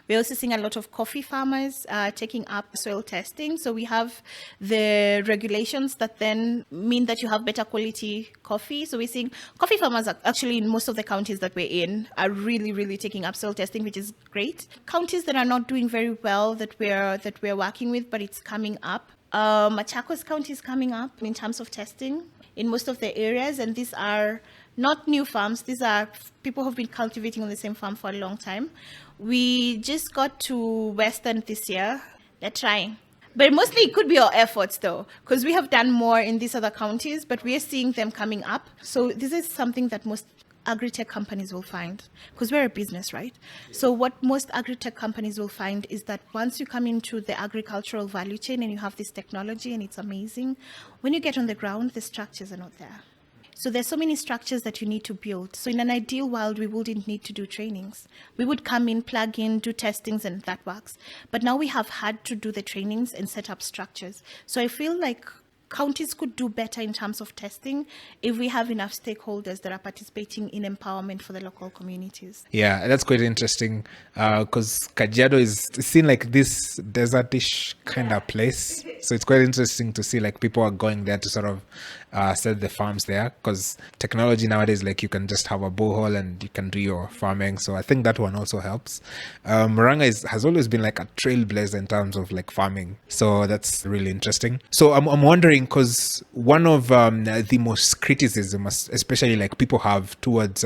We're also seeing a lot of coffee farmers taking up soil testing. So we have the regulations that then mean that you have better quality coffee. So we're seeing coffee farmers are actually in most of the counties that we're in are really, really taking up soil testing, which is great. Counties that are not doing very well that we're working with, but it's coming up. Machakos County is coming up in terms of testing in most of the areas, and these are not new farms. These are people who've been cultivating on the same farm for a long time. We just got to Western this year. They're trying. But mostly it could be our efforts, though, because we have done more in these other counties, but we are seeing them coming up. So this is something that most agri-tech companies will find, because we're a business, right? So what most agri-tech companies will find is that once you come into the agricultural value chain and you have this technology and it's amazing, when you get on the ground, the structures are not there. So there's so many structures that you need to build. So in an ideal world, we wouldn't need to do trainings. We would come in, plug in, do testings, and that works. But now we have had to do the trainings and set up structures. So I feel like counties could do better in terms of testing if we have enough stakeholders that are participating in empowerment for the local communities. Yeah, that's quite interesting because Kajiado is seen like this desertish kind of place. So it's quite interesting to see like people are going there to sort of set the farms there, because technology nowadays, like you can just have a borehole and you can do your farming. So I think that one also helps. Muranga has always been like a trailblazer in terms of like farming. So that's really interesting. So I'm wondering, because one of the most criticism, especially like people have towards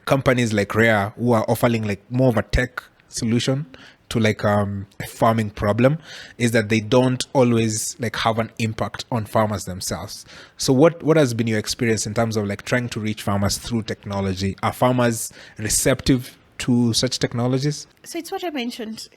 companies like Rhea, who are offering like more of a tech solution to like a farming problem, is that they don't always like have an impact on farmers themselves. So what has been your experience in terms of like trying to reach farmers through technology? Are farmers receptive to such technologies? So it's what I mentioned.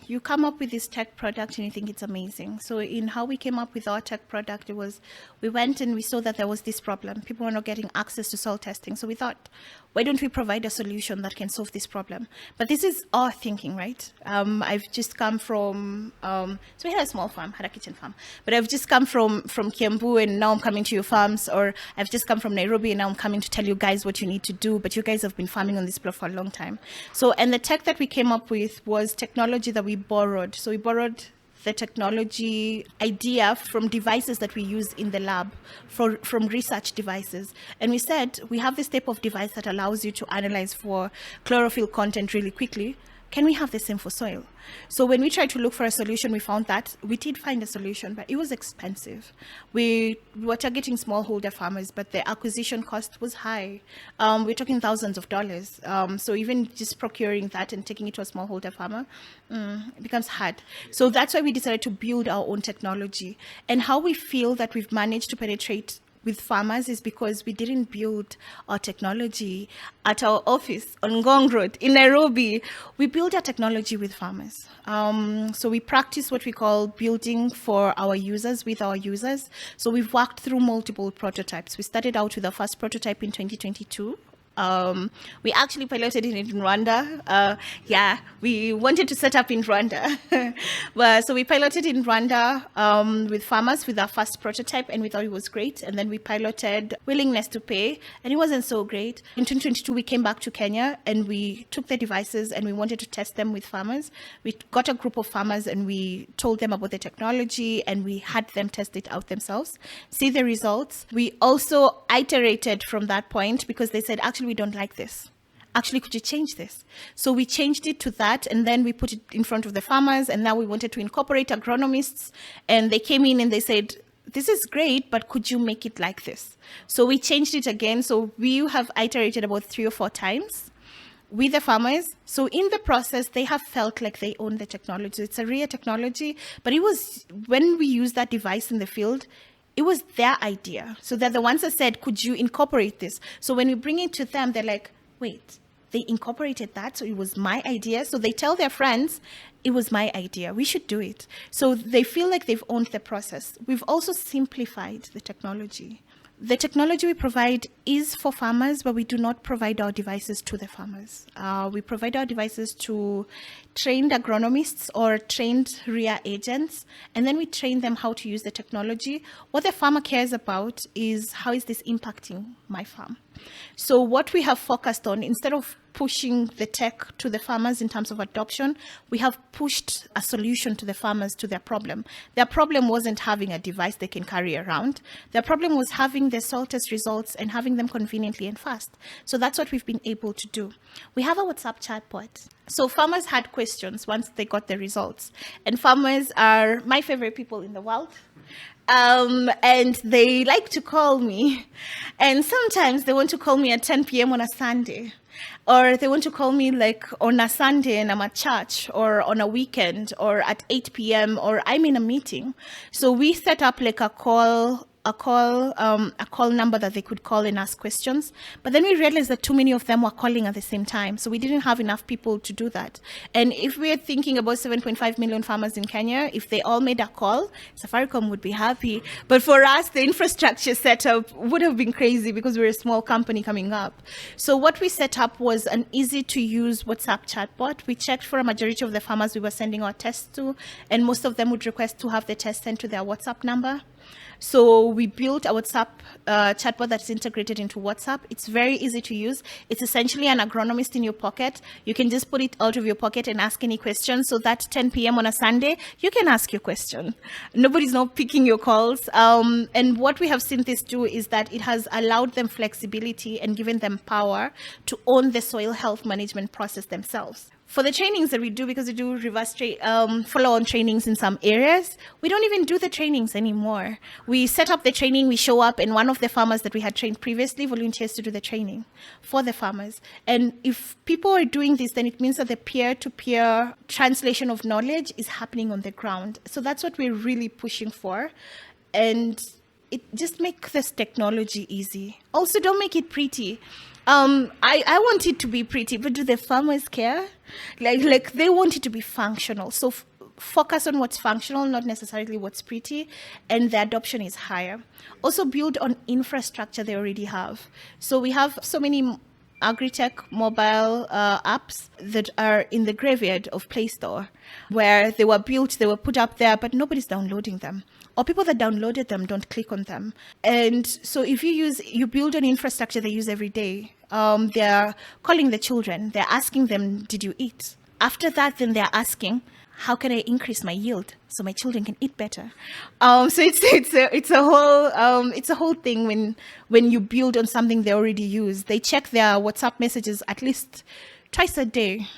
You come up with this tech product and you think it's amazing. So in how we came up with our tech product, it was we went and we saw that there was this problem. People were not getting access to soil testing. So we thought, why don't we provide a solution that can solve this problem? But this is our thinking, right? I've just come from, so we had a small farm, had a kitchen farm, but I've just come from Kiambu and now I'm coming to your farms, or I've just come from Nairobi and now I'm coming to tell you guys what you need to do, but you guys have been farming on this plot for a long time. So, and the tech that we came up with was technology that we borrowed. So we borrowed the technology idea from devices that we use in the lab, from research devices. And we said, we have this type of device that allows you to analyze for chlorophyll content really quickly. Can we have the same for soil? So when we tried to look for a solution, we found that we did find a solution, but it was expensive. We were targeting smallholder farmers, but the acquisition cost was high. We're talking thousands of dollars. So even just procuring that and taking it to a smallholder farmer, it becomes hard. So that's why we decided to build our own technology. And how we feel that we've managed to penetrate with farmers is because we didn't build our technology at our office on Ngong Road in Nairobi. We built our technology with farmers. So we practice what we call building for our users, with our users. So we've worked through multiple prototypes. We started out with our first prototype in 2022. We actually piloted it in Rwanda. We wanted to set up in Rwanda. So we piloted in Rwanda with farmers with our first prototype, and we thought it was great. And then we piloted willingness to pay, and it wasn't so great. In 2022, we came back to Kenya, and we took the devices and we wanted to test them with farmers. We got a group of farmers and we told them about the technology, and we had them test it out themselves, see the results. We also iterated from that point because they said, actually, we don't like this. Actually, could you change this? So we changed it to that, and then we put it in front of the farmers, and now we wanted to incorporate agronomists, and they came in and they said, this is great, but could you make it like this? So we changed it again. So we have iterated about 3 or 4 times with the farmers. So in the process, they have felt like they own the technology. It's a Rhea technology, but it was, when we used that device in the field, it was their idea. So they're the ones that said, could you incorporate this? So when we bring it to them, they're like, wait, they incorporated that, so it was my idea. So they tell their friends, it was my idea, we should do it. So they feel like they've owned the process. We've also simplified the technology. The technology we provide is for farmers, but we do not provide our devices to the farmers. We provide our devices to trained agronomists or trained Rhea agents, and then we train them how to use the technology. What the farmer cares about is, how is this impacting my farm? So what we have focused on, instead of pushing the tech to the farmers in terms of adoption, we have pushed a solution to the farmers to their problem. Their problem wasn't having a device they can carry around. Their problem was having the soil test results and having them conveniently and fast. So that's what we've been able to do. We have a WhatsApp chatbot. So farmers had questions once they got the results. And farmers are my favorite people in the world. And they like to call me. And sometimes they want to call me at 10 p.m. on a Sunday. Or they want to call me like on a Sunday and I'm at church, or on a weekend, or at 8 p.m. or I'm in a meeting. So we set up like a call number that they could call and ask questions. But then we realized that too many of them were calling at the same time. So we didn't have enough people to do that. And if we're thinking about 7.5 million farmers in Kenya, if they all made a call, Safaricom would be happy. But for us, the infrastructure setup would have been crazy because we're a small company coming up. So what we set up was an easy to use WhatsApp chatbot. We checked for a majority of the farmers we were sending our tests to, and most of them would request to have the test sent to their WhatsApp number. So we built a WhatsApp chatbot that's integrated into WhatsApp. It's very easy to use. It's essentially an agronomist in your pocket. You can just put it out of your pocket and ask any questions. So that 10 p.m. on a Sunday, you can ask your question. Nobody's not picking your calls. And what we have seen this do is that it has allowed them flexibility and given them power to own the soil health management process themselves. For the trainings that we do, because we do reverse follow-on trainings in some areas, we don't even do the trainings anymore. We set up the training, we show up, and one of the farmers that we had trained previously volunteers to do the training for the farmers. And if people are doing this, then it means that the peer-to-peer translation of knowledge is happening on the ground. So that's what we're really pushing for. And it just makes this technology easy. Also, don't make it pretty. I want it to be pretty, but do the farmers care? Like they want it to be functional. So focus on what's functional, not necessarily what's pretty, and the adoption is higher. Also build on infrastructure they already have. So we have so many agri-tech mobile apps that are in the graveyard of Play Store, where they were built, they were put up there, but nobody's downloading them. Or people that downloaded them don't click on them. And so if you build an infrastructure they use every day, they're calling the children, they're asking them, did you eat? After that, then they're asking, how can I increase my yield so my children can eat better? So it's a whole thing when you build on something they already use. They check their WhatsApp messages at least twice a day.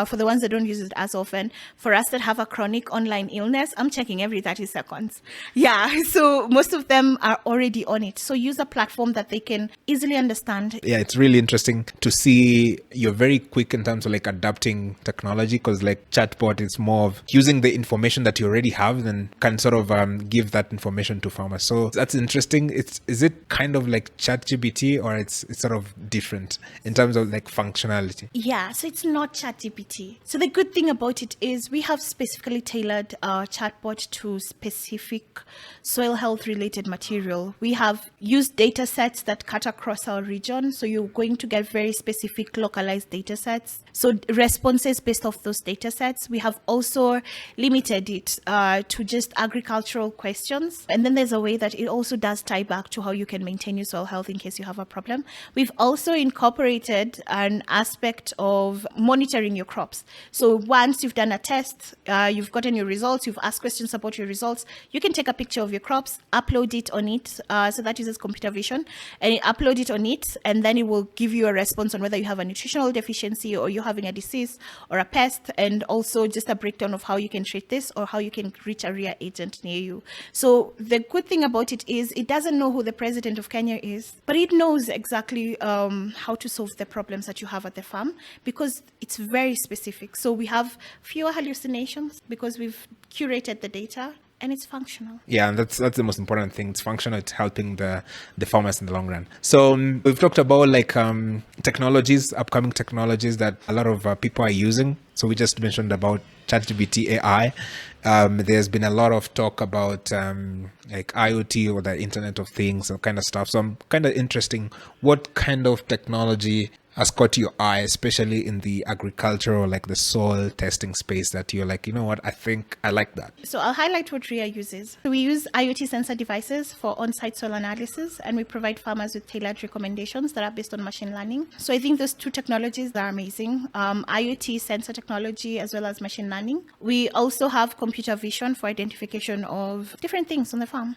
For the ones that don't use it as often. For us that have a chronic online illness, I'm checking every 30 seconds. Yeah, so most of them are already on it. So use a platform that they can easily understand. Yeah, it's really interesting to see you're very quick in terms of like adapting technology, because like chatbot is more of using the information that you already have and can sort of give that information to farmers. So that's interesting. Is it kind of like ChatGPT, or it's sort of different in terms of like functionality? Yeah, so it's not ChatGPT. ChatGPT. So the good thing about it is we have specifically tailored our chatbot to specific soil health related material. We have used data sets that cut across our region. So you're going to get very specific localized data sets. So responses based off those data sets. We have also limited it to just agricultural questions. And then there's a way that it also does tie back to how you can maintain your soil health in case you have a problem. We've also incorporated an aspect of monitoring your crops. So once you've done a test, you've gotten your results, you've asked questions about your results, you can take a picture of your crops, upload it on it. So that uses computer vision, and you upload it on it, and then it will give you a response on whether you have a nutritional deficiency or you're having a disease or a pest, and also just a breakdown of how you can treat this or how you can reach a Rhea agent near you. So the good thing about it is it doesn't know who the president of Kenya is, but it knows exactly how to solve the problems that you have at the farm because it's very specific. So we have fewer hallucinations because we've curated the data. And it's functional. Yeah, and that's the most important thing. It's functional. It's helping the farmers in the long run. So we've talked about like technologies, upcoming technologies that a lot of people are using. So we just mentioned about ChatGPT AI. There's been a lot of talk about like IoT or the Internet of Things and kind of stuff. So I'm kind of interesting. What kind of technology has caught your eye, especially in the agriculture or like the soil testing space that you're like, you know what, I think I like that? So I'll highlight what Rhea uses. So we use IoT sensor devices for on-site soil analysis, and we provide farmers with tailored recommendations that are based on machine learning. So I think those two technologies are amazing. IoT sensor technology as well as machine learning. We also have computer vision for identification of different things on the farm.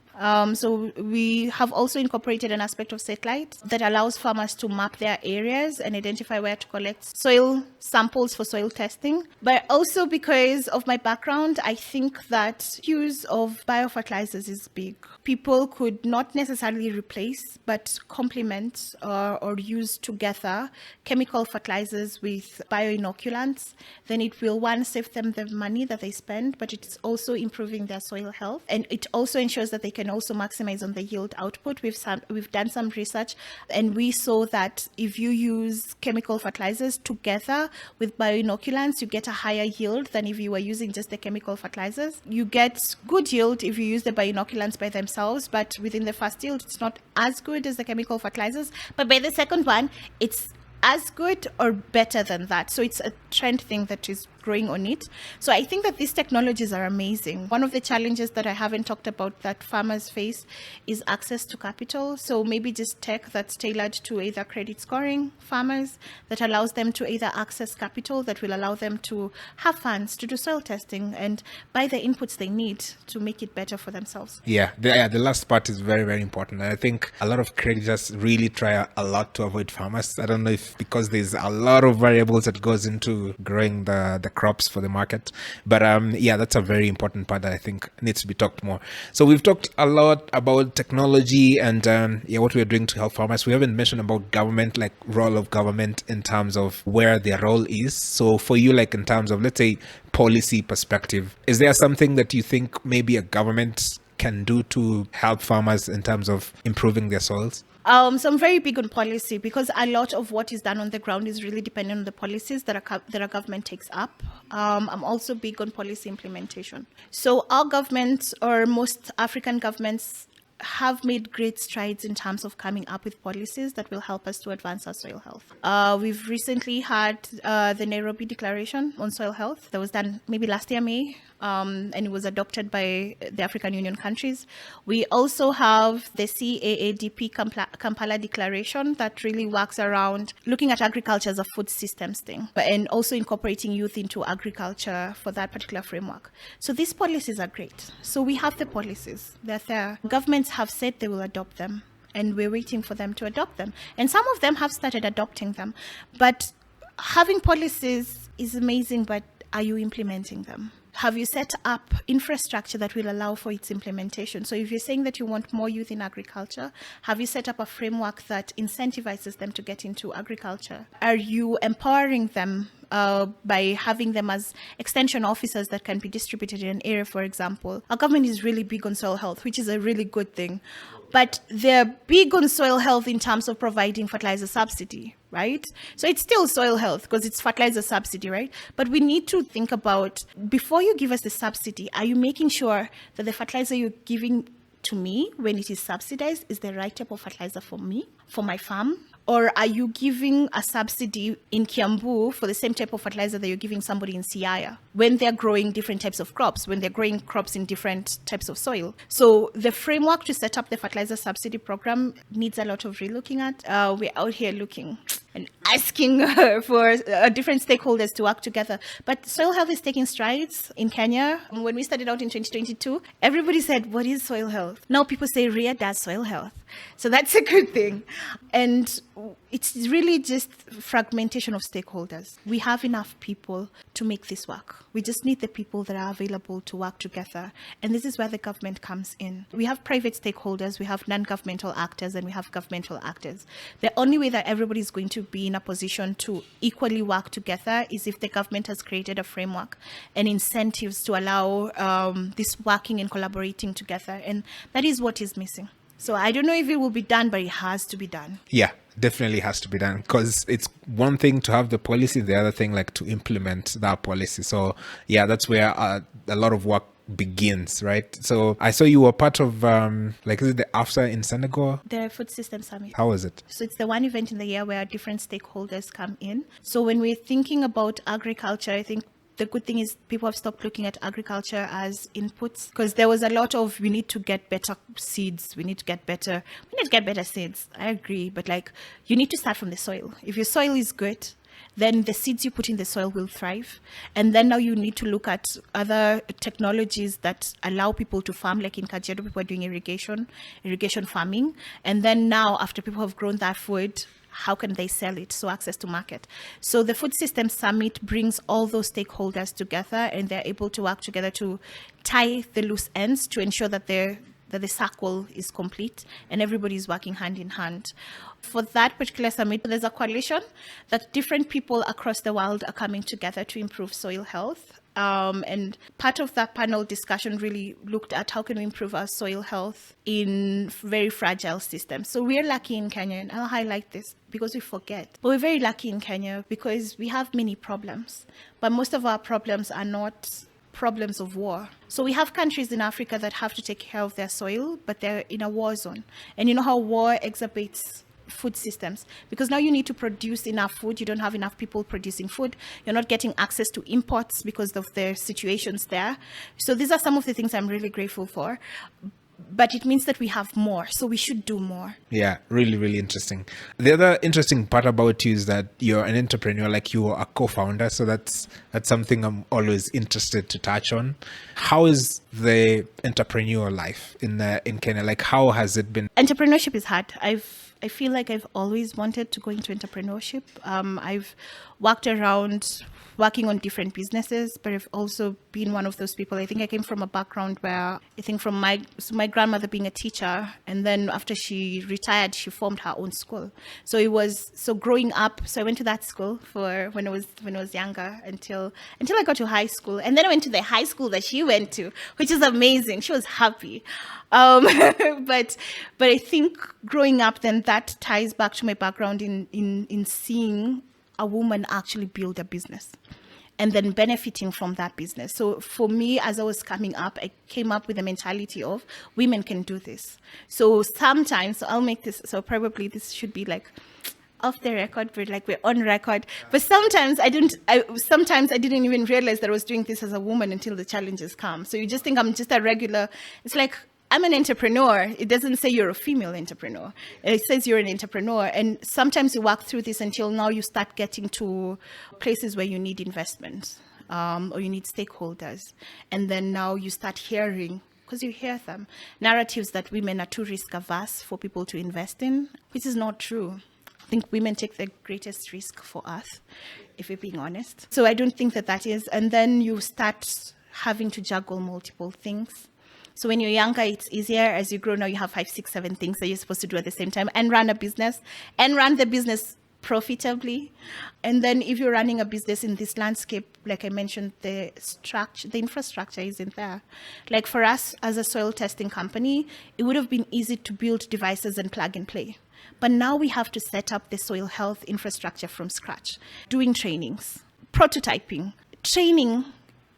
So we have also incorporated an aspect of satellite that allows farmers to map their areas and identify where to collect soil samples for soil testing. But also because of my background, I think that use of biofertilizers is big. People could not necessarily replace, but complement or use together chemical fertilizers with bioinoculants. Then it will, one, save them the money that they spend, but it's also improving their soil health. And it also ensures that they can also maximize on the yield output. We've done some research, and we saw that if you use chemical fertilizers together with bioinoculants, you get a higher yield than if you were using just the chemical fertilizers. You get good yield if you use the bioinoculants by themselves, but within the first yield, it's not as good as the chemical fertilizers. But by the second one, it's as good or better than that. So it's a trend thing that is growing on it. So I think that these technologies are amazing. One of the challenges that I haven't talked about that farmers face is access to capital. So maybe just tech that's tailored to either credit scoring farmers that allows them to either access capital that will allow them to have funds to do soil testing and buy the inputs they need to make it better for themselves. Yeah, the last part is very, very important. And I think a lot of creditors really try a lot to avoid farmers. I don't know if because there's a lot of variables that goes into growing the crops for the market. But yeah, that's a very important part that I think needs to be talked more. So we've talked a lot about technology and yeah, what we're doing to help farmers. We haven't mentioned about government, like role of government in terms of where their role is. So for you, like in terms of, let's say, policy perspective, is there something that you think maybe a government can do to help farmers in terms of improving their soils? So I'm very big on policy because a lot of what is done on the ground is really dependent on the policies that our government takes up. I'm also big on policy implementation. So our government, or most African governments, have made great strides in terms of coming up with policies that will help us to advance our soil health. We've recently had the Nairobi Declaration on Soil Health that was done maybe last year, May, and it was adopted by the African Union countries. We also have the CAADP Kampala Declaration that really works around looking at agriculture as a food systems thing, and also incorporating youth into agriculture for that particular framework. So these policies are great. So we have the policies, they're there. Governments have said they will adopt them, and we're waiting for them to adopt them. And some of them have started adopting them. But having policies is amazing, but are you implementing them? Have you set up infrastructure that will allow for its implementation? So if you're saying that you want more youth in agriculture, have you set up a framework that incentivizes them to get into agriculture? Are you empowering them by having them as extension officers that can be distributed in an area, for example? Our government is really big on soil health, which is a really good thing. but they're big on soil health in terms of providing fertilizer subsidy, right? So it's still soil health because it's fertilizer subsidy, right? But we need to think about, before you give us the subsidy, are you making sure that the fertilizer you're giving to me when it is subsidized is the right type of fertilizer for me, for my farm? Or are you giving a subsidy in Kiambu for the same type of fertilizer that you're giving somebody in Siaya when they're growing different types of crops, when they're growing crops in different types of soil? So the framework to set up the fertilizer subsidy program needs a lot of relooking at. We're out here looking and asking for different stakeholders to work together. But soil health is taking strides in Kenya. When we started out in 2022, everybody said, what is soil health? Now people say Rhea does soil health. So that's a good thing. And it's really just fragmentation of stakeholders. We have enough people to make this work. We just need the people that are available to work together. And this is where the government comes in. We have private stakeholders, we have non-governmental actors, and we have governmental actors. The only way that everybody is going to be in a position to equally work together is if the government has created a framework and incentives to allow this working and collaborating together. And that is what is missing. So I don't know if it will be done, but it has to be done. Yeah, definitely has to be done, because it's one thing to have the policy, the other thing like to implement that policy. So yeah, that's where a lot of work begins, right? So I saw you were part of is it the AFSA in Senegal? The Food System Summit. How was it? So it's the one event in the year where different stakeholders come in. So when we're thinking about agriculture, I think the good thing is people have stopped looking at agriculture as inputs, because there was a lot of, we need to get better seeds. We need to get better seeds. I agree. But like, you need to start from the soil. If your soil is good, then the seeds you put in the soil will thrive. And then now you need to look at other technologies that allow people to farm, like in Kajiado, people are doing irrigation farming. And then now, after people have grown that food, how can they sell it? So access to market. So the Food System Summit brings all those stakeholders together, and they're able to work together to tie the loose ends to ensure that the circle is complete and everybody is working hand in hand. For that particular summit, there's a coalition that different people across the world are coming together to improve soil health. And part of that panel discussion really looked at how can we improve our soil health in very fragile systems. So we're lucky in Kenya, and I'll highlight this because we forget, but we're very lucky in Kenya because we have many problems, but most of our problems are not problems of war. So we have countries in Africa that have to take care of their soil, but they're in a war zone. And you know how war exacerbates food systems, because now you need to produce enough food. You don't have enough people producing food. You're not getting access to imports because of the situations there. So these are some of the things I'm really grateful for. But it means that we have more, so we should do more. Yeah, really, really interesting. The other interesting part about you is that you're an entrepreneur, like you are a co-founder. So that's something I'm always interested to touch on. How is the entrepreneur life in Kenya? Like, how has it been? Entrepreneurship is hard. I feel like I've always wanted to go into entrepreneurship. I've worked around working on different businesses, but I've also been one of those people. I think I came from a background where I think from my grandmother being a teacher, and then after she retired, she formed her own school. So growing up, so I went to that school for when I was younger until I got to high school, and then I went to the high school that she went to, which is amazing. She was happy. But I think growing up, then that ties back to my background in seeing a woman actually build a business and then benefiting from that business. So for me, as I was coming up, I came up with the mentality of women can do this. So sometimes, so I'll make this, so probably this should be like off the record, but like we're on record. But sometimes I didn't even realize that I was doing this as a woman until the challenges come. So you just think I'm just a regular, it's like, I'm an entrepreneur. It doesn't say you're a female entrepreneur. It says you're an entrepreneur. And sometimes you walk through this until now you start getting to places where you need investment or you need stakeholders. And then now you start hearing, because you hear them, narratives that women are too risk averse for people to invest in, which is not true. I think women take the greatest risk for us, if we're being honest. So I don't think that is. And then you start having to juggle multiple things. So when you're younger, it's easier. As you grow now, you have 5, 6, 7 things that you're supposed to do at the same time and run a business and run the business profitably. And then if you're running a business in this landscape, like I mentioned, the infrastructure isn't there. Like for us as a soil testing company, it would have been easy to build devices and plug and play. But now we have to set up the soil health infrastructure from scratch, doing trainings, prototyping, training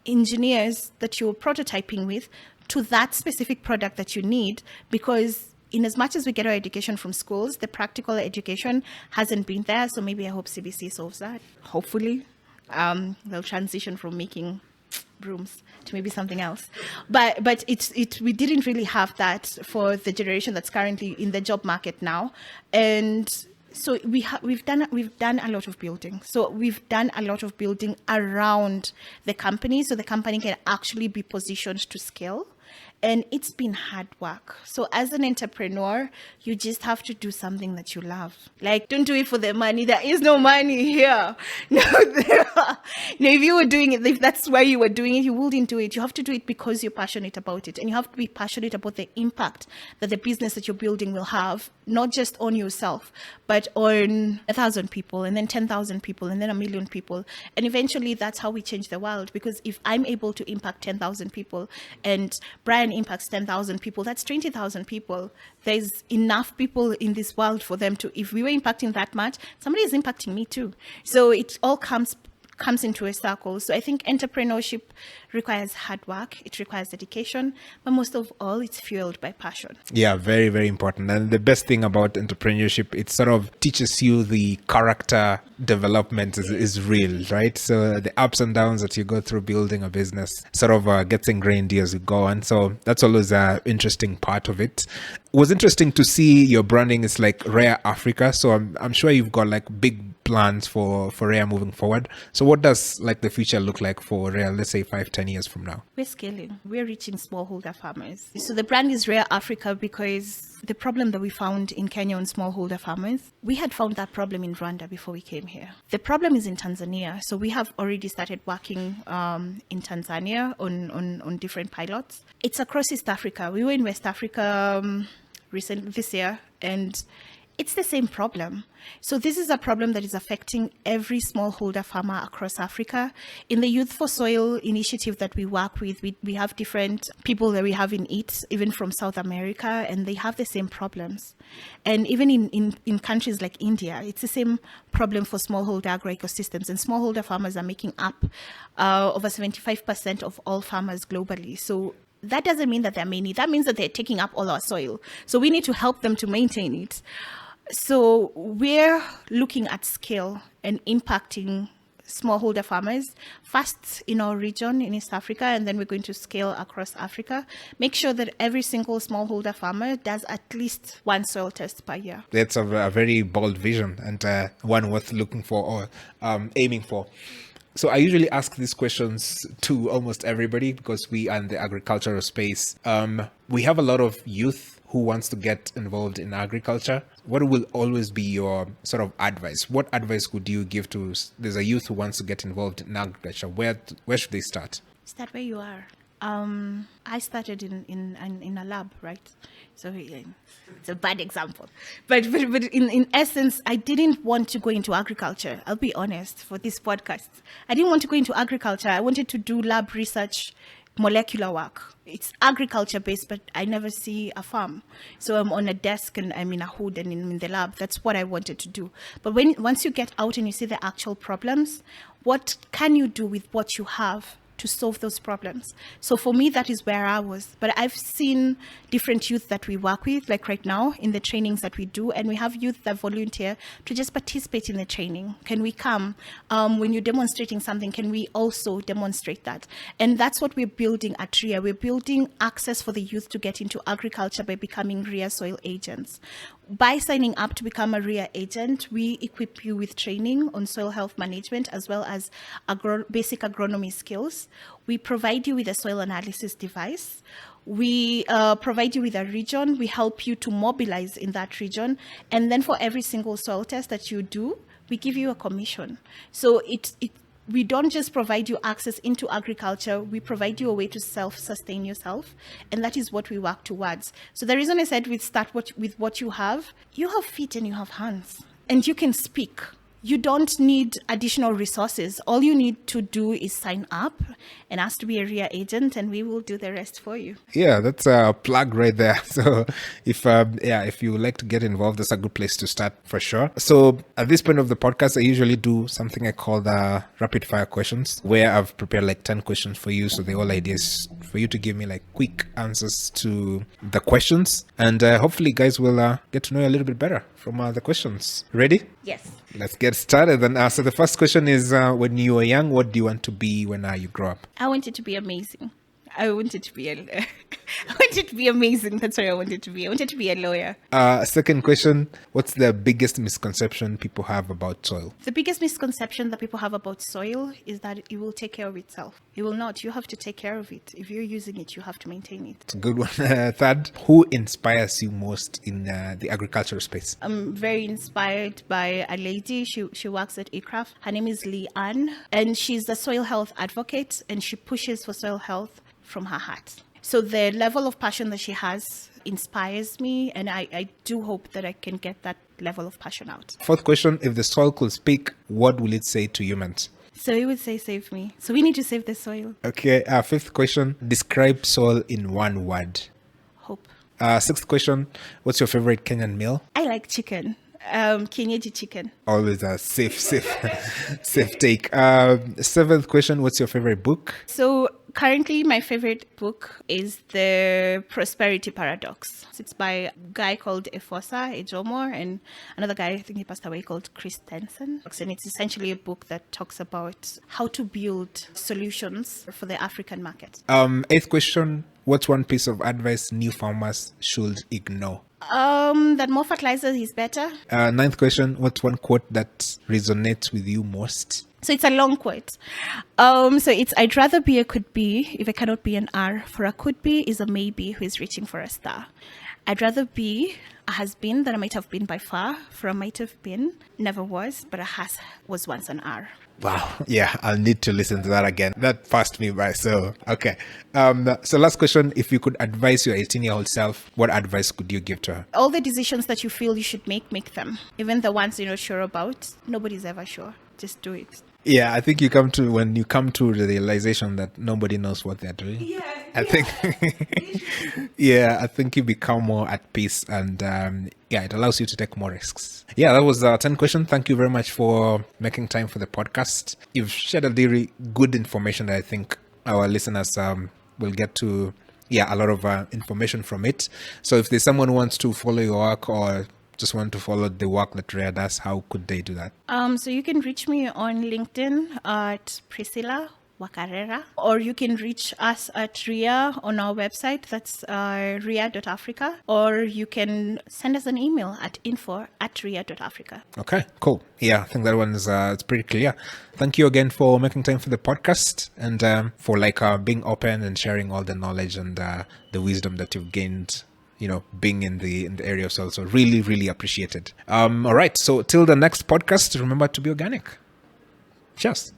engineers that you're prototyping with to that specific product that you need, because in as much as we get our education from schools, the practical education hasn't been there. So maybe I hope CBC solves that. Hopefully, they'll transition from making brooms to maybe something else. But we didn't really have that for the generation that's currently in the job market now. And so we've done a lot of building. So we've done a lot of building around the company, so the company can actually be positioned to scale. And it's been hard work. So as an entrepreneur, you just have to do something that you love. Like, don't do it for the money. There is no money here. No, if you were doing it, if that's why you were doing it, you wouldn't do it. You have to do it because you're passionate about it. And you have to be passionate about the impact that the business that you're building will have, not just on yourself, but on 1,000 people, and then 10,000 people, and then 1 million people. And eventually that's how we change the world. Because if I'm able to impact 10,000 people and Brian impacts 10,000 people, that's 20,000 people. There's enough people in this world for them to, if we were impacting that much, somebody is impacting me too. So it all comes into a circle. So I think entrepreneurship requires hard work, it requires dedication, but most of all, it's fueled by passion. Yeah, very, very important. And the best thing about entrepreneurship, it sort of teaches you the character development is real, right? So the ups and downs that you go through building a business sort of gets ingrained as you go on. So that's always an interesting part of it. It was interesting to see your branding is like Rhea Africa. So I'm sure you've got like big plans for Rhea moving forward. So what does like the future look like for Rhea, let's say 5-10 years from now? We're scaling. We're reaching smallholder farmers. So the brand is Rhea Africa because the problem that we found in Kenya on smallholder farmers, we had found that problem in Rwanda before we came here. The problem is in Tanzania. So we have already started working in Tanzania on different pilots. It's across East Africa. We were in West Africa recently this year, and it's the same problem. So this is a problem that is affecting every smallholder farmer across Africa. In the Youth for Soil initiative that we work with, we have different people that we have in it, even from South America, and they have the same problems. And even in countries like India, it's the same problem for smallholder agroecosystems. And smallholder farmers are making up over 75% of all farmers globally. So that doesn't mean that there are many. That means that they're taking up all our soil. So we need to help them to maintain it. So we're looking at scale and impacting smallholder farmers first in our region in East Africa, and then we're going to scale across Africa. Make sure that every single smallholder farmer does at least one soil test per year. That's a very bold vision and one worth looking for or aiming for. So I usually ask these questions to almost everybody because we are in the agricultural space. We have a lot of youth who wants to get involved in agriculture. What will always be your sort of advice? What advice would you give to, there's a youth who wants to get involved in agriculture? Where should they start? Start where you are. I started in a lab, right? So it's a bad example, but in essence, I didn't want to go into agriculture. I'll be honest, for this podcast, I didn't want to go into agriculture. I wanted to do lab research, molecular work. It's agriculture based, but I never see a farm. So I'm on a desk and I'm in a hood and in the lab. That's what I wanted to do. But once you get out and you see the actual problems, what can you do with what you have to solve those problems? So for me, that is where I was. But I've seen different youth that we work with, like right now in the trainings that we do, and we have youth that volunteer to just participate in the training. Can we come? When you're demonstrating something, can we also demonstrate that? And that's what we're building at Rhea. We're building access for the youth to get into agriculture by becoming Rhea soil agents. By signing up to become a Rhea agent, we equip you with training on soil health management as well as basic agronomy skills. We provide you with a soil analysis device. We provide you with a region. We help you to mobilize in that region. And then for every single soil test that you do, we give you a commission. So we don't just provide you access into agriculture, we provide you a way to self-sustain yourself. And that is what we work towards. So the reason I said we start with what you have feet and you have hands. and you can speak. You don't need additional resources. All you need to do is sign up and ask to be a Rhea agent, and we will do the rest for you. Yeah, that's a plug right there. So if you would like to get involved, that's a good place to start for sure. So at this point of the podcast, I usually do something I call the rapid fire questions, where I've prepared like 10 questions for you. So the whole idea is for you to give me like quick answers to the questions, and hopefully guys will get to know you a little bit better from the questions. Ready? Yes. Let's get started then. So the first question is, when you were young, what do you want to be when you grow up? I wanted to be amazing. I wanted to be I wanted to be amazing. That's what I wanted to be. I wanted to be a lawyer. Second question, what's the biggest misconception people have about soil? The biggest misconception that people have about soil is that it will take care of itself. It will not. You have to take care of it. If you're using it, you have to maintain it. It's a good one. Third, who inspires you most in the agricultural space? I'm very inspired by a lady. She works at ICRAF. Her name is Lee Ann, and she's a soil health advocate, and she pushes for soil health from her heart. So the level of passion that she has inspires me, and I do hope that I can get that level of passion out. Fourth question, if the soil could speak, what will it say to humans? So it would say, save me. So we need to save the soil. Okay, fifth question, describe soil in one word. Hope. Sixth question, what's your favorite Kenyan meal? I like chicken. Kienyeji chicken. Always a safe take. Seventh question, what's your favorite book? So currently my favorite book is The Prosperity Paradox. It's by a guy called Efosa Ejomo and another guy, I think he passed away, called Christensen. And it's essentially a book that talks about how to build solutions for the African market. Eighth question, what's one piece of advice new farmers should ignore? That more fertilizer is better. Ninth question, what's one quote that resonates with you most? So it's a long quote. So it's, I'd rather be a could be if I cannot be an R. For a could be is a maybe who is reaching for a star. I'd rather be a has been than I might have been by far. For a might have been, never was, but a has was once an R. Wow. Yeah, I'll need to listen to that again. That passed me by. So, okay. So last question, if you could advise your 18-year-old self, what advice could you give to her? All the decisions that you feel you should make them. Even the ones you're not sure about, nobody's ever sure. Just do it. Yeah, I think when you come to the realization that nobody knows what they're doing. Yeah. I think, I think you become more at peace, and it allows you to take more risks. Yeah, that was 10 questions. Thank you very much for making time for the podcast. You've shared a very good information that I think our listeners will get to, a lot of information from it. So if there's someone who wants to follow your work or just want to follow the work that Rhea does, how could they do that? So you can reach me on LinkedIn at Priscilla Wakarera, or you can reach us at Rhea on our website. That's rhea.africa, or you can send us an email at info@rhea.africa. Okay, cool. Yeah, I think that one is it's pretty clear. Thank you again for making time for the podcast and for being open and sharing all the knowledge and the wisdom that you've gained, being in the area of soil. So really, really appreciated. All right. So till the next podcast, remember to be organic. Cheers.